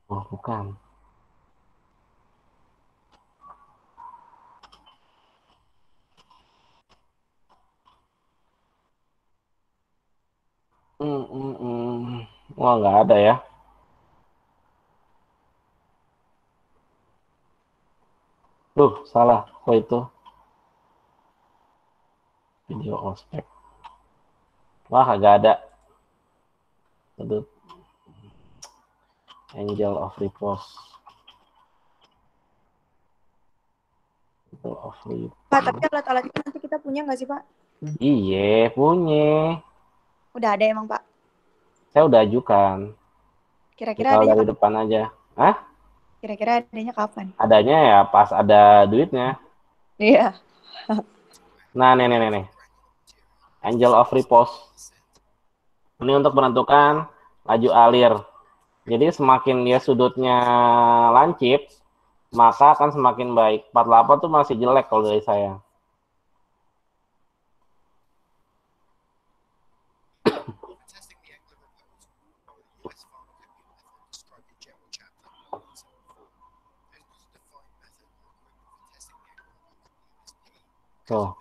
Oh bukan. Wah nggak ada ya. Salah. Kok itu? Video ospek. Wah nggak ada. Aduh. Angel of Repost. Angel of Repost. Pak, tapi alat-alatnya nanti kita punya nggak sih, Pak? Iya, punya. Udah ada emang, Pak? Saya udah ajukan. Kira-kira Tinggal adanya dari kapan? depan aja. Hah? Kira-kira adanya kapan? Adanya ya pas ada duitnya. Iya. Nah, nih. Angel of Repost. Ini untuk menentukan laju alir. Jadi semakin dia sudutnya lancip, maka akan semakin baik. 48 tuh masih jelek kalau dari saya. Tuh.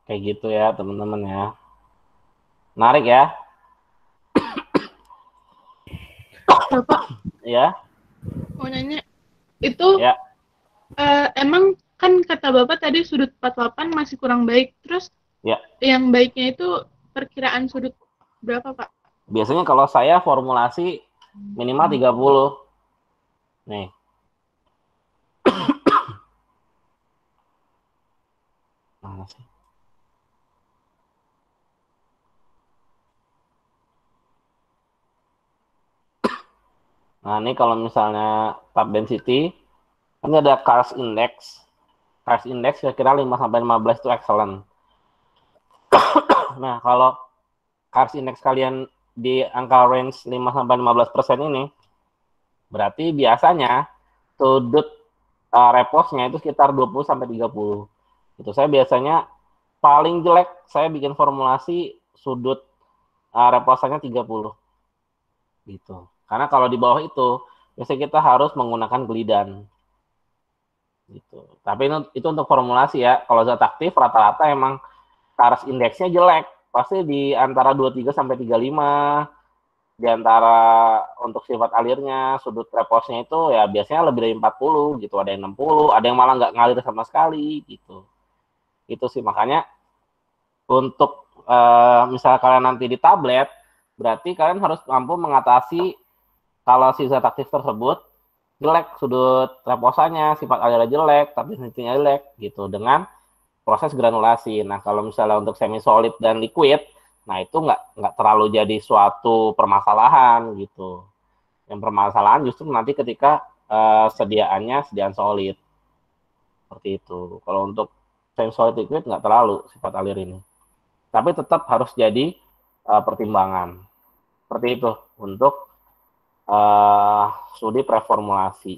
Kayak gitu ya teman-teman ya. Menarik ya. Bapak Ya. mau nanya, itu Ya. emang kan kata Bapak tadi sudut 48 masih kurang baik. Terus Ya. yang baiknya itu perkiraan sudut berapa, Pak? Biasanya kalau saya formulasi minimal 30. Nih. Mana sih? Nah, ini kalau misalnya tab density, ini ada Cars Index. Cars Index kira-kira 5-15 itu excellent. Nah, kalau Cars Index kalian di angka range 5-15% ini, berarti biasanya sudut reposnya itu sekitar 20-30. Itu saya biasanya paling jelek, saya bikin formulasi sudut reposanya 30. Gitu. Karena kalau di bawah itu, biasanya kita harus menggunakan gelidan. Gitu. Tapi itu untuk formulasi ya. Kalau zat aktif rata-rata emang Cars indeksnya jelek. Pasti di antara 23-35. Di antara untuk sifat alirnya, sudut reposnya itu ya biasanya lebih dari 40 gitu. Ada yang 60, ada yang malah nggak ngalir sama sekali gitu. Itu sih makanya untuk misalnya kalian nanti di tablet, berarti kalian harus mampu mengatasi kalau si zat aktif tersebut jelek, sudut reposanya, sifat alirnya jelek, tapi density-nya jelek gitu dengan proses granulasi. Nah, kalau misalnya untuk semi solid dan liquid, nah itu nggak terlalu jadi suatu permasalahan gitu. Yang permasalahan justru nanti ketika sediaan solid seperti itu. Kalau untuk semi solid liquid nggak terlalu sifat alir ini, tapi tetap harus jadi pertimbangan seperti itu untuk studi preformulasi.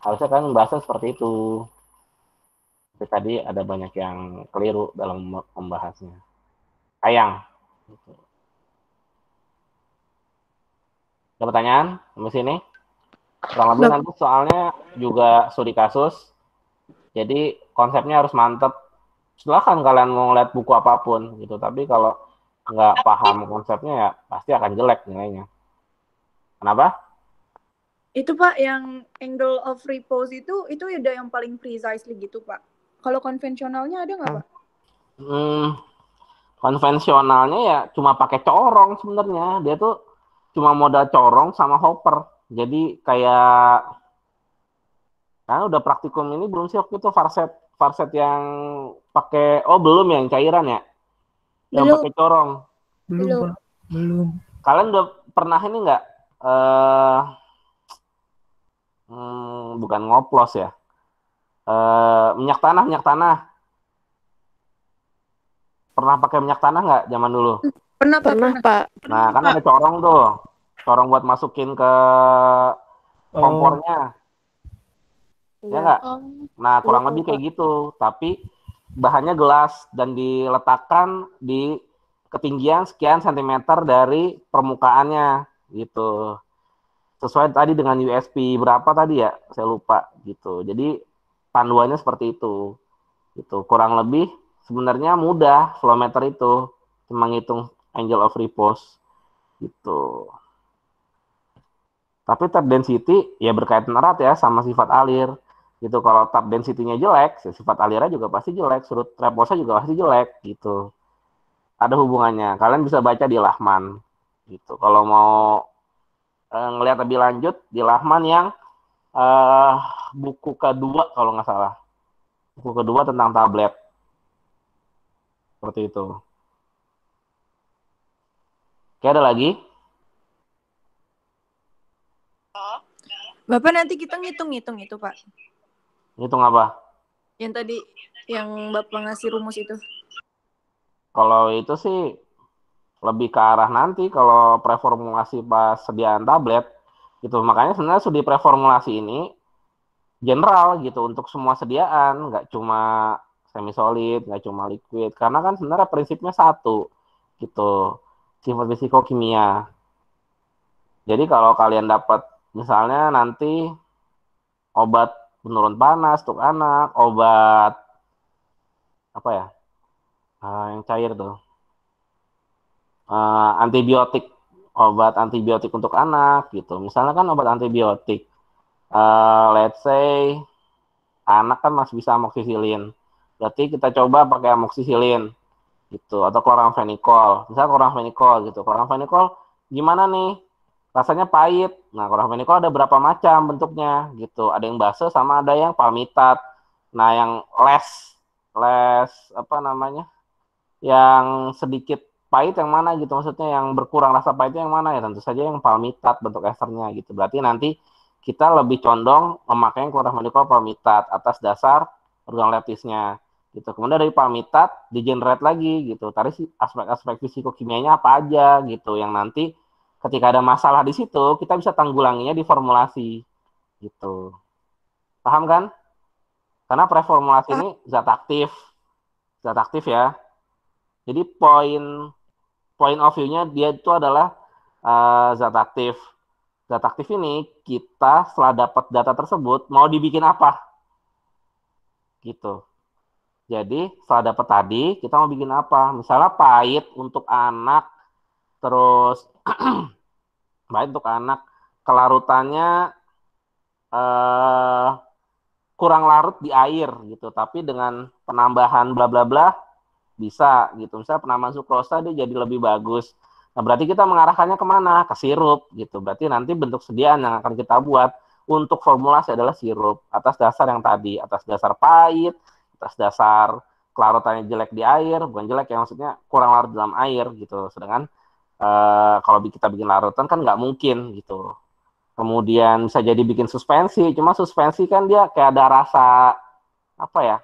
Harusnya kan membahasnya seperti itu. Tapi tadi ada banyak yang keliru dalam membahasnya. Sayang. Ada pertanyaan sampai sini? Kurang lebih nanti soalnya juga studi kasus. Jadi konsepnya harus mantep. Silahkan kalian mau ngeliat buku apapun gitu. Tapi kalau nggak paham konsepnya ya pasti akan jelek nilainya. Kenapa? Itu Pak yang angle of repose itu udah yang paling precisely gitu Pak. Kalau konvensionalnya ada nggak Pak? Konvensionalnya ya cuma pakai corong sebenarnya. Dia tuh cuma modal corong sama hopper. Jadi kayak kan udah praktikum ini belum sih waktu itu varset yang pakai belum yang cairan ya? Yang Belum. pakai corong. Belum, Pak. Belum. Kalian udah pernah ini nggak? Bukan ngoplos ya. Minyak tanah. Pernah pakai minyak tanah nggak zaman dulu? Pernah Pak. Nah, kan ada corong tuh. Corong buat masukin ke kompornya. Ya nggak? Nah, kurang lebih kayak gitu. Tapi bahannya gelas dan diletakkan di ketinggian sekian sentimeter dari permukaannya gitu. Sesuai tadi dengan USP berapa tadi ya? Saya lupa gitu. Jadi panduannya seperti itu. Gitu. Kurang lebih sebenarnya mudah flow meter itu. Cuma ngitung angle of repose gitu. Tapi tap density ya berkaitan erat ya sama sifat alir. Gitu. Kalau tap density-nya jelek, sifat alirnya juga pasti jelek, sudut repose-nya juga pasti jelek gitu. Ada hubungannya. Kalian bisa baca di Lahman gitu. Kalau mau ngelihat lebih lanjut di Lahman yang buku kedua kalau nggak salah. Buku kedua tentang tablet. Seperti itu. Oke, ada lagi? Bapak nanti kita ngitung-ngitung itu Pak. Ngitung apa? Yang tadi yang Bapak ngasih rumus itu. Kalau itu sih lebih ke arah nanti kalau preformulasi pas sediaan tablet gitu. Makanya sebenarnya studi preformulasi ini general gitu untuk semua sediaan, nggak cuma semi solid, nggak cuma liquid. Karena kan sebenarnya prinsipnya satu gitu, sifat fisikokimia. Jadi kalau kalian dapat misalnya nanti obat penurun panas untuk anak, obat apa ya, yang cair tuh, antibiotik, obat antibiotik untuk anak gitu. Misalnya kan obat antibiotik, let's say anak kan masih bisa amoxicillin, berarti kita coba pakai amoxicillin gitu, atau chloramphenicol. Misalnya chloramphenicol gitu, chloramphenicol gimana nih? Rasanya pahit. Nah, chloramphenicol ada berapa macam bentuknya gitu. Ada yang base sama ada yang palmitat. Nah, yang less apa namanya? Yang sedikit pahit yang mana gitu, maksudnya yang berkurang rasa pahitnya yang mana ya? Tentu saja yang palmitat bentuk esternya gitu. Berarti nanti kita lebih condong memakai yang chloramphenicol palmitat atas dasar organoleptisnya gitu. Kemudian dari palmitat di-generate lagi gitu. Tadi aspek-aspek fisikokimianya apa aja gitu yang nanti ketika ada masalah di situ, kita bisa tanggulanginya di formulasi gitu. Paham kan? Karena preformulasi ini zat aktif ya. Jadi point of view-nya dia itu adalah zat aktif. Zat aktif ini kita setelah dapat data tersebut mau dibikin apa? Gitu. Jadi setelah dapat tadi kita mau bikin apa? Misalnya pahit untuk anak, terus baik untuk anak kelarutannya kurang larut di air gitu, tapi dengan penambahan bla bla bla bisa gitu. Misalnya penambahan sukrosa dia jadi lebih bagus. Nah, berarti kita mengarahkannya kemana? Ke sirup gitu. Berarti nanti bentuk sediaan yang akan kita buat untuk formulasi adalah sirup atas dasar yang tadi, atas dasar pahit, atas dasar kelarutannya jelek di air, bukan jelek ya, maksudnya kurang larut dalam air gitu. Sedangkan kalau kita bikin larutan kan nggak mungkin gitu. Kemudian bisa jadi bikin suspensi, cuma suspensi kan dia kayak ada rasa apa ya?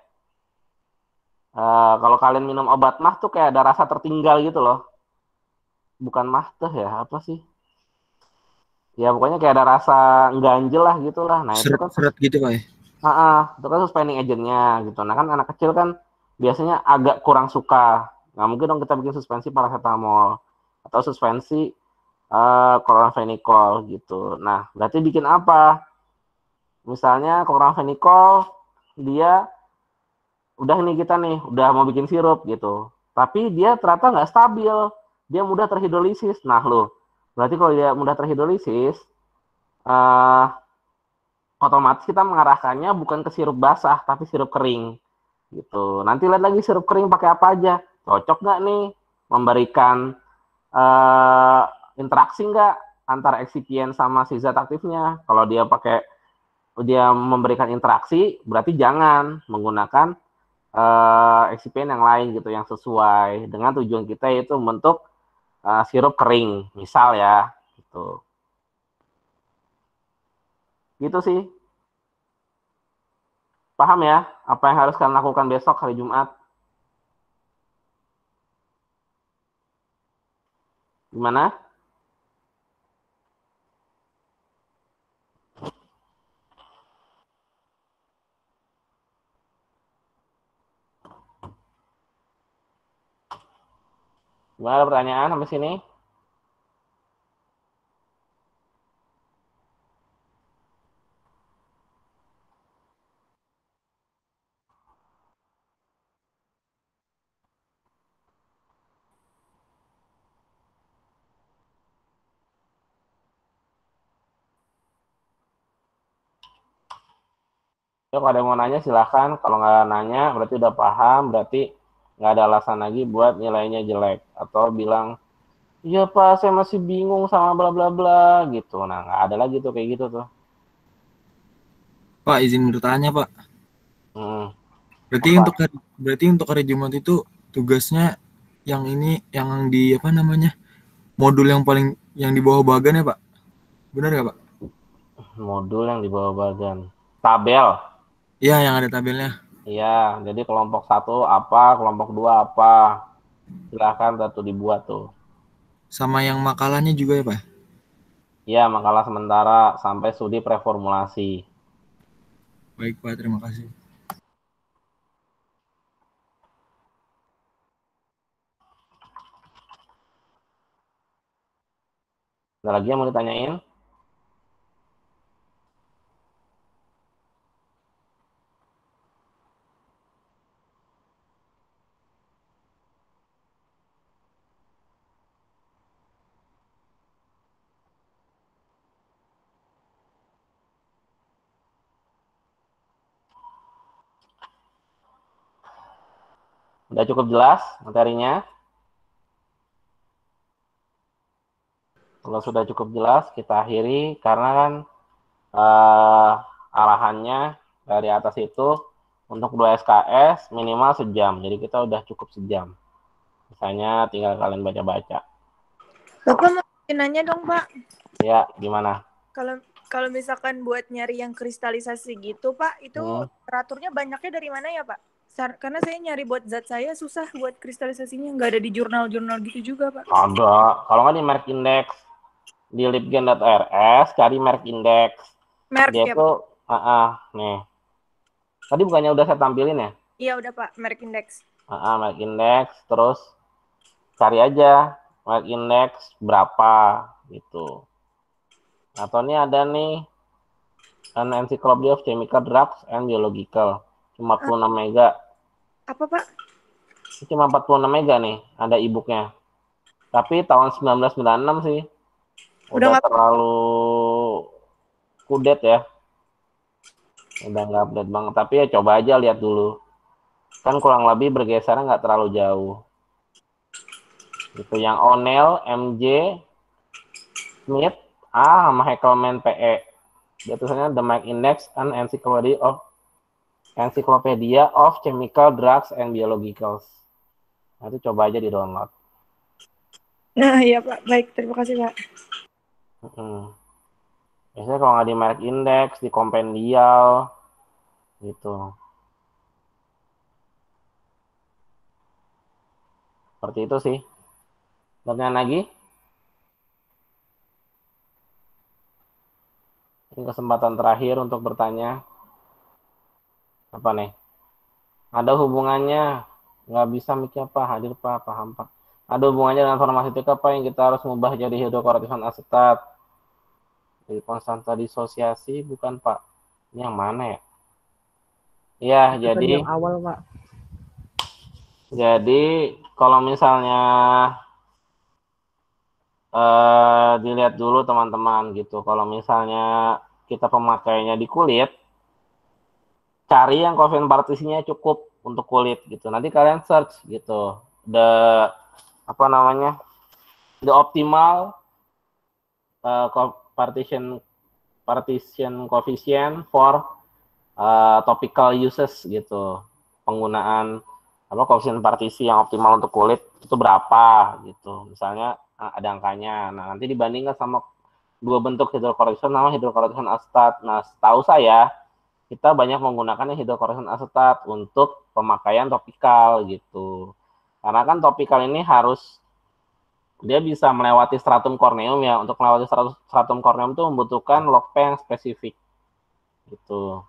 Kalau kalian minum obat mah tuh kayak ada rasa tertinggal gitu loh. Bukan mah tuh ya, apa sih? Ya pokoknya kayak ada rasa ganjel lah gitulah. Nah itu kan Seret-seret gitu Pak ya. itu kan suspending agentnya gitu. Nah kan anak kecil kan biasanya agak kurang suka. Nggak mungkin dong kita bikin suspensi paracetamol atau suspensi chloramphenicol gitu. Nah berarti bikin apa? Misalnya chloramphenicol dia udah nih kita nih udah mau bikin sirup gitu. Tapi dia ternyata nggak stabil. Dia mudah terhidrolisis. Nah lo, berarti kalau dia mudah terhidrolisis, otomatis kita mengarahkannya bukan ke sirup basah, tapi sirup kering. Gitu. Nanti lihat lagi sirup kering pakai apa aja. Cocok nggak nih memberikan interaksi nggak antara eksipien sama si zat aktifnya? Kalau dia memberikan interaksi, berarti jangan menggunakan eksipien yang lain gitu yang sesuai dengan tujuan kita yaitu membentuk sirup kering, misal ya, gitu. Gitu sih. Paham ya apa yang harus kalian lakukan besok hari Jumat? Gimana? Gimana pertanyaan sampai sini? Ya, kalau ada yang mau nanya silahkan. Kalau nggak nanya berarti udah paham, berarti nggak ada alasan lagi buat nilainya jelek. Atau bilang, iya Pak, saya masih bingung sama bla bla bla gitu. Nah, nggak ada lagi tuh kayak gitu tuh. Pak izin bertanya Pak. Hmm. Berarti untuk hari Jumat itu tugasnya yang ini yang di apa namanya? Modul yang paling yang di bawah bagan ya Pak? Benar nggak Pak? Modul yang di bawah bagan. Tabel. Iya yang ada tabelnya. Iya, jadi kelompok 1 apa, kelompok 2 apa. Silahkan tuh dibuat tuh. Sama yang makalahnya juga ya Pak? Iya, makalah sementara sampai studi preformulasi. Baik Pak, terima kasih. Ada lagi yang mau ditanyain? Udah cukup jelas materinya? Kalau sudah cukup jelas, kita akhiri karena kan arahannya dari atas itu untuk 2 SKS minimal sejam. Jadi kita udah cukup sejam. Misalnya tinggal kalian baca-baca. Bapak mau nanya dong, Pak. Ya, gimana? Kalau misalkan buat nyari yang kristalisasi gitu, Pak, itu literaturnya banyaknya dari mana ya, Pak? Karena saya nyari buat zat saya susah buat kristalisasinya, nggak ada di jurnal-jurnal gitu juga, Pak. Ada. Kalau nggak di Merck Index, di libgen.rs, cari Merck Index. Merck Dia ya, tuh, nih. Tadi bukannya udah saya tampilin ya? Iya, udah, Pak. Merck Index. Merck Index, terus cari aja Merck Index berapa, gitu. Atau ini ada nih, An Encyclopedia of Chemical Drugs and Biological. Cuma 46 mega. Apa, Pak? Cuma 46 mega nih, ada e-booknya. Tapi tahun 1996 sih. Udah terlalu kudet ya. Udah nggak update banget. Tapi ya coba aja lihat dulu. Kan kurang lebih bergesernya nggak terlalu jauh. Itu yang O'Neill, MJ, Smith, A sama Heckelman PE. Dia tulisannya The Mike Index and Encyclopedia of Chemical Drugs and Biologicals. Nanti coba aja di download. Nah, iya Pak. Baik, terima kasih Pak. Biasanya kalau nggak di Merck Index, di kompendial, gitu. Seperti itu sih. Pertanyaan lagi? Ini kesempatan terakhir untuk bertanya. Apa nih? Ada hubungannya? Nggak bisa mikir Pak, hadir Pak, paham Pak. Ada hubungannya dengan farmaseutika Pak yang kita harus mengubah jadi hidrokortison asetat. Jadi konstanta disosiasi bukan Pak. Ini yang mana ya? Iya, Itu tadi yang awal, Pak. Jadi kalau misalnya dilihat dulu teman-teman gitu. Kalau misalnya kita pemakainya di kulit, cari yang covalent partisinya cukup untuk kulit gitu. Nanti kalian search gitu. Apa namanya? The optimal partition coefficient for topical uses gitu. Penggunaan apa koefisien partisi yang optimal untuk kulit itu berapa gitu. Misalnya ada angkanya. Nah, nanti dibandingkan sama dua bentuk hidrokortison sama hidrokortison asetat. Nah, setahu saya kita banyak menggunakan hidrokortison asetat untuk pemakaian topikal gitu. Karena kan topikal ini dia bisa melewati stratum corneum ya. Untuk melewati stratum corneum itu membutuhkan log P yang spesifik gitu.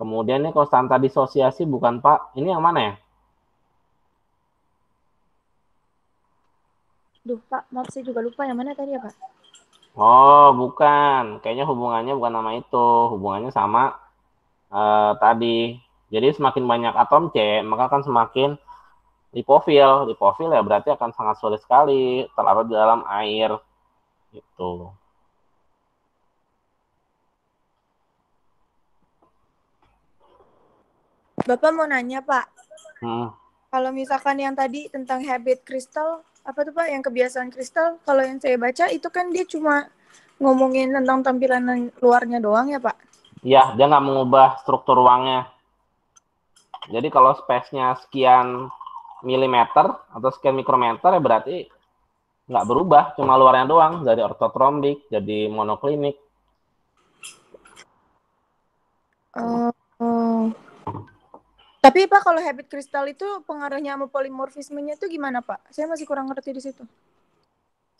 Kemudian ini konstanta disosiasi bukan Pak. Ini yang mana ya? Duh Pak, maaf saya juga lupa yang mana tadi ya Pak? Oh, bukan. Kayaknya hubungannya bukan nama itu. Hubungannya sama tadi. Jadi semakin banyak atom C, maka akan semakin lipofil. Lipofil ya berarti akan sangat sulit sekali terlarut di dalam air. Gitu. Bapak mau nanya Pak, Hmm. kalau misalkan yang tadi tentang habit kristal, apa tuh Pak yang kebiasaan kristal? Kalau yang saya baca itu kan dia cuma ngomongin tentang tampilan luarnya doang ya Pak? Ya, dia nggak mengubah struktur ruangnya. Jadi kalau space-nya sekian milimeter atau sekian mikrometer ya berarti nggak berubah, cuma luarnya doang. Dari ortotrombik, jadi monoklinik. Tapi Pak kalau habit kristal itu pengaruhnya sama polimorfismenya itu gimana Pak? Saya masih kurang ngerti di situ.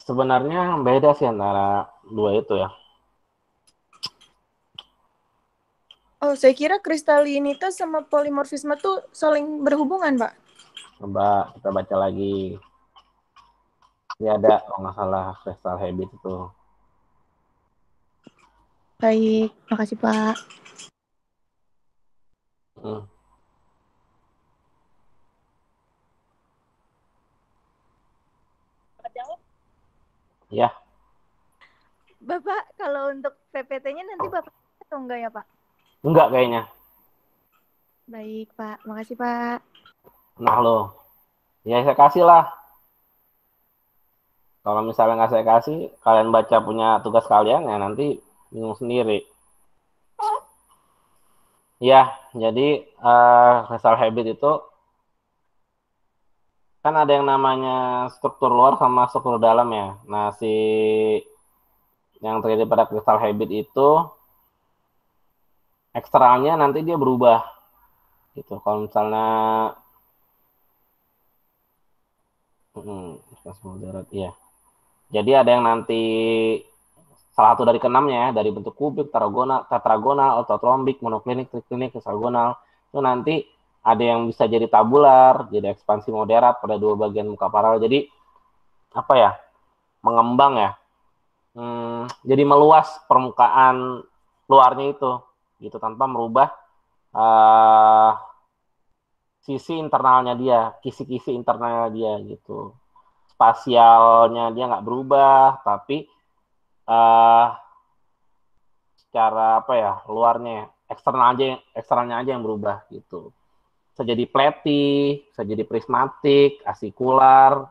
Sebenarnya beda sih antara dua itu ya. Oh, saya kira kristalinitas sama polimorfisme tuh saling berhubungan, Pak. Coba kita baca lagi. Ini ada kalau nggak salah kristal habit itu. Baik, makasih Pak. Ya. Bapak, kalau untuk PPT-nya nanti Bapak atau enggak ya, Pak? Enggak kayaknya. Baik, Pak. Makasih, Pak. Nah lo. Ya saya kasih lah. Kalau misalnya nggak saya kasih, kalian baca punya tugas kalian ya nanti bingung sendiri. Ya, jadi kristal habit itu kan ada yang namanya struktur luar sama struktur dalam ya. Nah, yang terjadi pada kristal habit itu eksternalnya nanti dia berubah gitu. Kalau misalnya iya. Jadi ada yang nanti salah satu dari keenamnya dari bentuk kubik, tetragonal, ortotrombik, monoklinik, triklinik, hexagonal. Itu nanti ada yang bisa jadi tabular, jadi ekspansi moderat pada dua bagian muka paralel. Jadi apa ya? Mengembang ya. Jadi meluas permukaan luarnya itu gitu tanpa merubah sisi internalnya dia, kisi-kisi internalnya dia gitu. Spasialnya dia nggak berubah, tapi secara apa ya luarnya eksternalnya aja yang berubah gitu. bisa jadi platy, bisa jadi prismatik, asikular,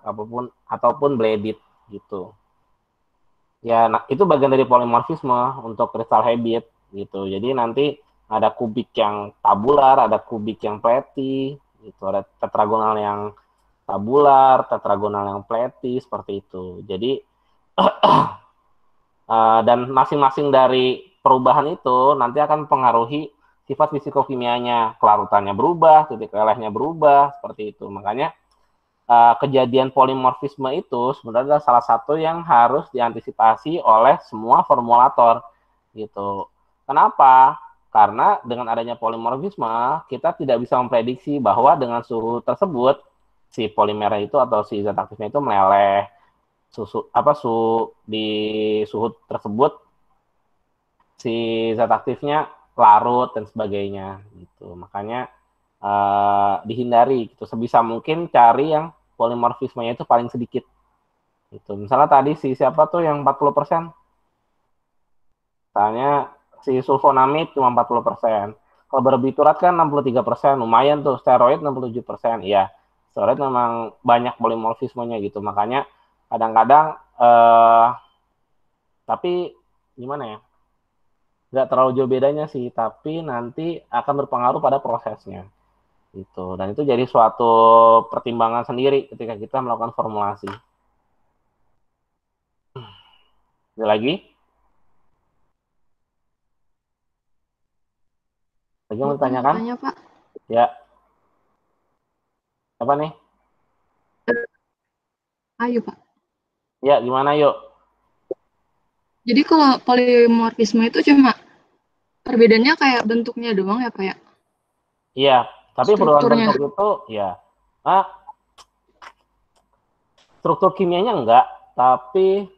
ataupun bladed gitu. Ya, nah, itu bagian dari polimorfisme untuk kristal habit gitu. Jadi nanti ada kubik yang tabular, ada kubik yang platy, gitu. Ada tetragonal yang tabular, tetragonal yang platy, seperti itu. Jadi dan masing-masing dari perubahan itu nanti akan mempengaruhi sifat fisikokimianya, kelarutannya berubah, titik lelehnya berubah, seperti itu. Makanya kejadian polimorfisme itu sebenarnya adalah salah satu yang harus diantisipasi oleh semua formulator gitu. Kenapa? Karena dengan adanya polimorfisme kita tidak bisa memprediksi bahwa dengan suhu tersebut si polimernya itu atau si zat aktifnya itu meleleh, di suhu tersebut si zat aktifnya larut dan sebagainya gitu. Makanya dihindari gitu, sebisa mungkin cari yang polimorfismenya itu paling sedikit gitu. Misalnya tadi siapa tuh yang 40%, misalnya si sulfonamid cuma 40%. Kalau berbiturat kan 63%, lumayan tuh. Steroid 67%. Iya, steroid memang banyak polimorfismenya gitu. Makanya kadang-kadang tapi gimana ya? Nggak terlalu jauh bedanya sih, tapi nanti akan berpengaruh pada prosesnya. Gitu. Dan itu jadi suatu pertimbangan sendiri ketika kita melakukan formulasi. Ada lagi? Lagi mau ditanyakan? Tanya, Pak. Ya. Apa nih? Ayo, Pak. Ya, gimana yuk? Jadi kalau polimorfisme itu cuma perbedaannya kayak bentuknya doang ya, Pak ya? Iya, tapi perubahan Strukturnya. bentuk itu ya struktur kimianya enggak, tapi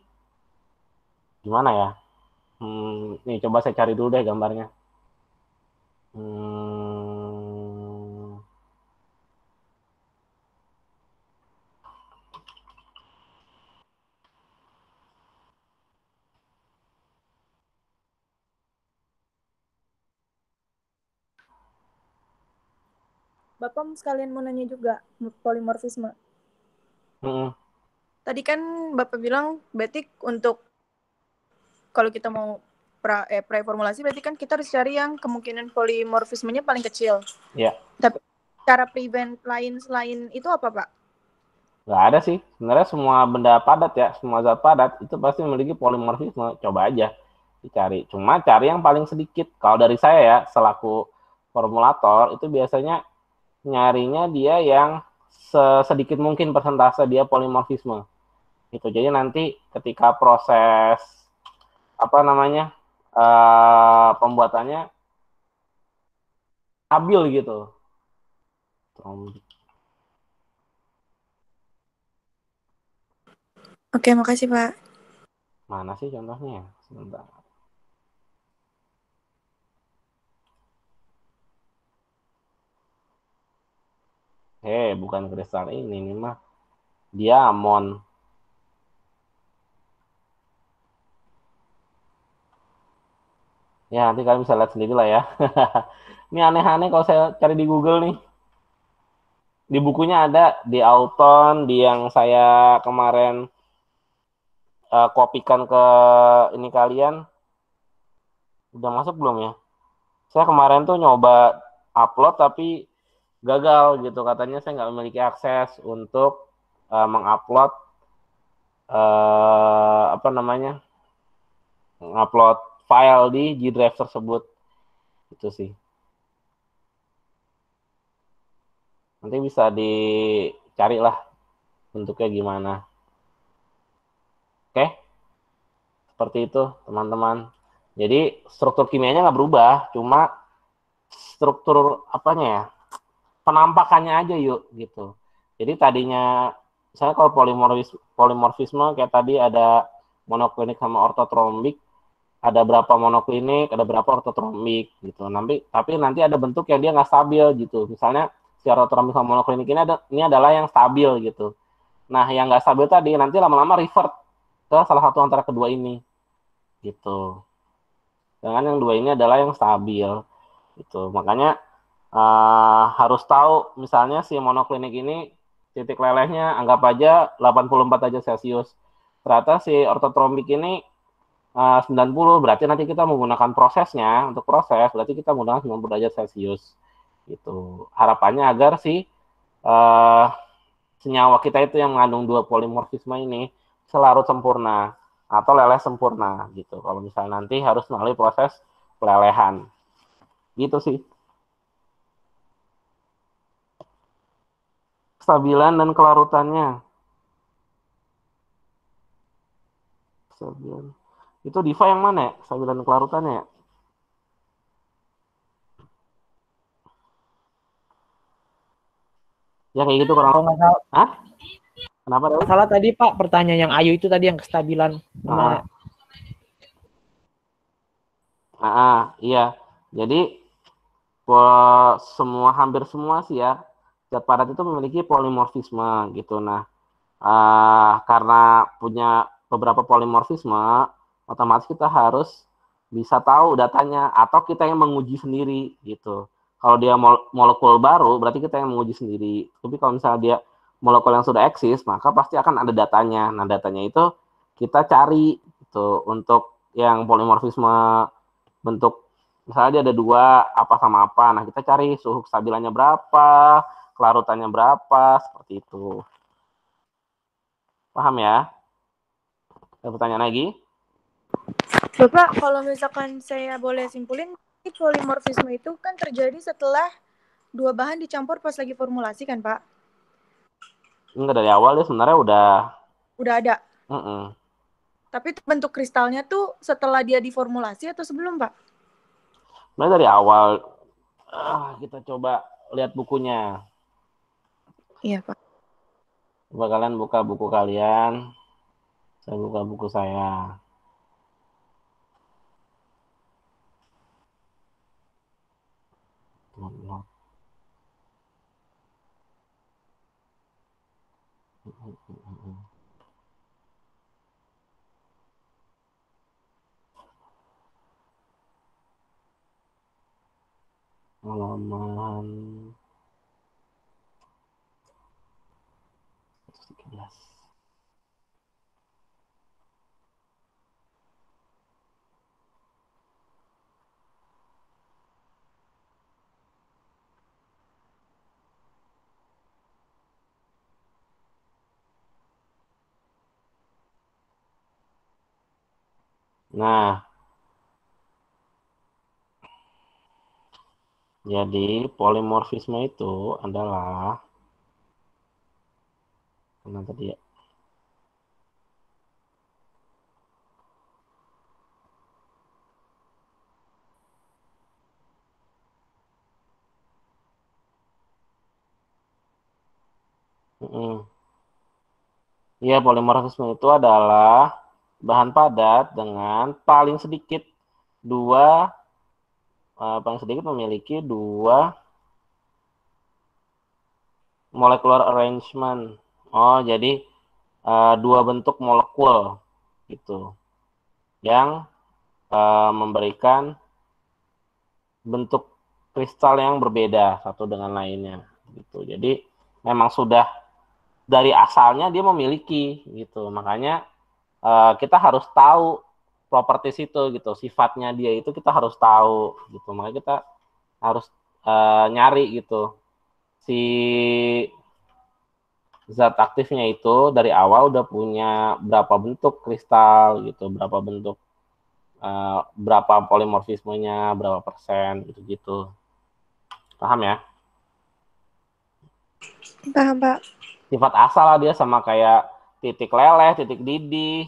gimana ya? Nih coba saya cari dulu deh gambarnya. Bapak sekalian mau nanya juga polimorfisme. Tadi kan Bapak bilang berarti untuk kalau kita mau preformulasi berarti kan kita harus cari yang kemungkinan polimorfismenya paling kecil. Iya. Tapi cara prevent lain selain itu apa, Pak? Nggak ada sih. Sebenarnya semua benda padat ya, semua zat padat itu pasti memiliki polimorfisme. Coba aja dicari. Cuma cari yang paling sedikit. Kalau dari saya ya, selaku formulator, itu biasanya nyarinya dia yang sedikit mungkin persentase dia polimorfisme. Gitu. Jadi nanti ketika proses pembuatannya stabil gitu. Oke, makasih Pak. Mana sih contohnya? Sebentar. Bukan kristal ini mah diamond. Ya, nanti kalian bisa lihat sendiri lah ya. Ini aneh-aneh kalau saya cari di Google nih. Di bukunya ada, di Auton, di yang saya kemarin kopikan ke ini kalian. Udah masuk belum ya? Saya kemarin tuh nyoba upload tapi gagal gitu. Katanya saya nggak memiliki akses untuk mengupload mengupload file di G Drive tersebut. Itu sih. Nanti bisa dicari lah bentuknya gimana. Oke? Seperti itu, teman-teman. Jadi struktur kimianya nggak berubah, cuma struktur penampakannya aja yuk gitu. Jadi tadinya saya kalau polimorfisme kayak tadi ada monoklinik sama ortotrombik, ada berapa monoklinik, ada berapa ortotrombik gitu. Tapi nanti ada bentuk yang dia nggak stabil gitu. Misalnya si ortotrombik sama monoklinik ini adalah yang stabil gitu. Nah, yang nggak stabil tadi nanti lama-lama revert ke salah satu antara kedua ini gitu. Dengan yang dua ini adalah yang stabil gitu. Makanya harus tahu misalnya si monoklinik ini titik lelehnya anggap aja 84 derajat Celcius. Ternyata si ortotrombik ini 90, berarti nanti kita menggunakan prosesnya, untuk proses berarti kita menggunakan 90 derajat Celcius. Gitu. Harapannya agar si senyawa kita itu yang mengandung dua polimorfisme ini selarut sempurna atau leleh sempurna gitu. Kalau misalnya nanti harus melalui proses pelelehan. Gitu sih. Kestabilan dan kelarutannya. Kestabilan. Itu Diva yang mana ya? Kestabilan dan kelarutannya ya? Ya kayak gitu kurang. Kalau nggak salah, Hah? Kenapa dong? salah tadi Pak, pertanyaan yang Ayu itu tadi yang kestabilan sama Iya. Jadi hampir semua sih ya zat padat itu memiliki polimorfisme gitu. Nah, karena punya beberapa polimorfisme, otomatis kita harus bisa tahu datanya atau kita yang menguji sendiri gitu. Kalau dia molekul baru, berarti kita yang menguji sendiri. Tapi kalau misalnya dia molekul yang sudah eksis, maka pasti akan ada datanya. Nah, datanya itu kita cari gitu untuk yang polimorfisme bentuk misalnya dia ada dua apa sama apa. Nah, kita cari suhu kestabilannya berapa, kelarutannya berapa, seperti itu. Paham ya? Ada pertanyaan lagi? Bapak, kalau misalkan saya boleh simpulin, polimorfisme itu kan terjadi setelah dua bahan dicampur pas lagi formulasi kan, Pak? Enggak, dari awal dia sebenarnya udah ada. uh-uh. Tapi bentuk kristalnya tuh setelah dia diformulasi atau sebelum, Pak? Sebenarnya dari awal. Kita coba lihat bukunya. Iya, Pak. Coba kalian buka buku kalian. Saya buka buku saya. Halaman 13. Nah, jadi polimorfisme itu adalah mana tadi ya? Iya, polimorfisme itu adalah bahan padat dengan paling sedikit memiliki dua molecular arrangement. Oh, jadi dua bentuk molekul gitu yang memberikan bentuk kristal yang berbeda satu dengan lainnya gitu. Jadi memang sudah dari asalnya dia memiliki gitu. Makanya kita harus tahu properties itu gitu, sifatnya dia itu kita harus tahu gitu. Makanya kita harus nyari gitu si zat aktifnya itu dari awal udah punya berapa bentuk kristal gitu, berapa bentuk berapa polimorfismenya, berapa persen gitu-gitu. Paham ya? Paham, Pak. Sifat asal lah dia sama kayak titik leleh, titik didih,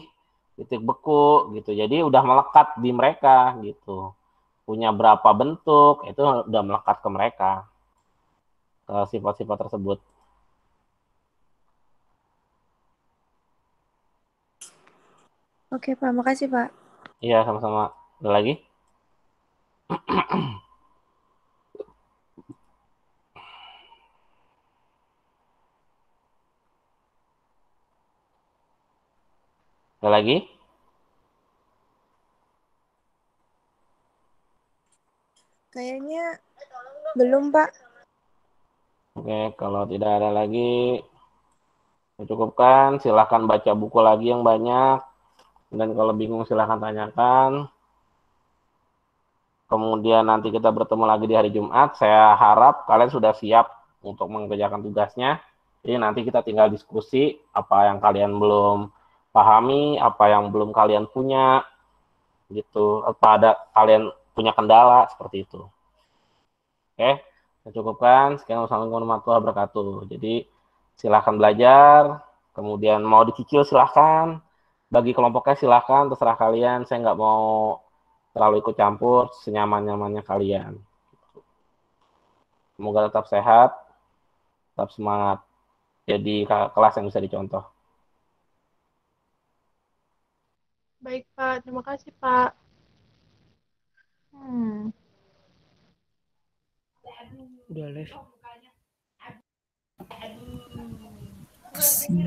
titik beku gitu. Jadi udah melekat di mereka gitu. Punya berapa bentuk, itu udah melekat ke mereka. Ke sifat-sifat tersebut. Oke, Pak. Makasih, Pak. Iya, sama-sama. Ada lagi? Ada lagi? Kayaknya Belum, Pak. Oke, kalau tidak ada lagi, cukupkan. Silahkan baca buku lagi yang banyak. Dan kalau bingung silahkan tanyakan. Kemudian nanti kita bertemu lagi di hari Jumat. Saya harap kalian sudah siap untuk mengerjakan tugasnya. Jadi nanti kita tinggal diskusi apa yang kalian belum pahami, apa yang belum kalian punya, gitu. Apa ada kalian punya kendala seperti itu. Oke, saya cukupkan. Sekian, wassalamualaikum warahmatullahi wabarakatuh. Jadi silahkan belajar. Kemudian mau dicicil silahkan. Bagi kelompoknya silahkan, terserah kalian. Saya nggak mau terlalu ikut campur, senyaman-nyamannya kalian. Semoga tetap sehat, tetap semangat. Jadi kelas yang bisa dicontoh. Baik, Pak. Terima kasih, Pak. Udah les. Kesini.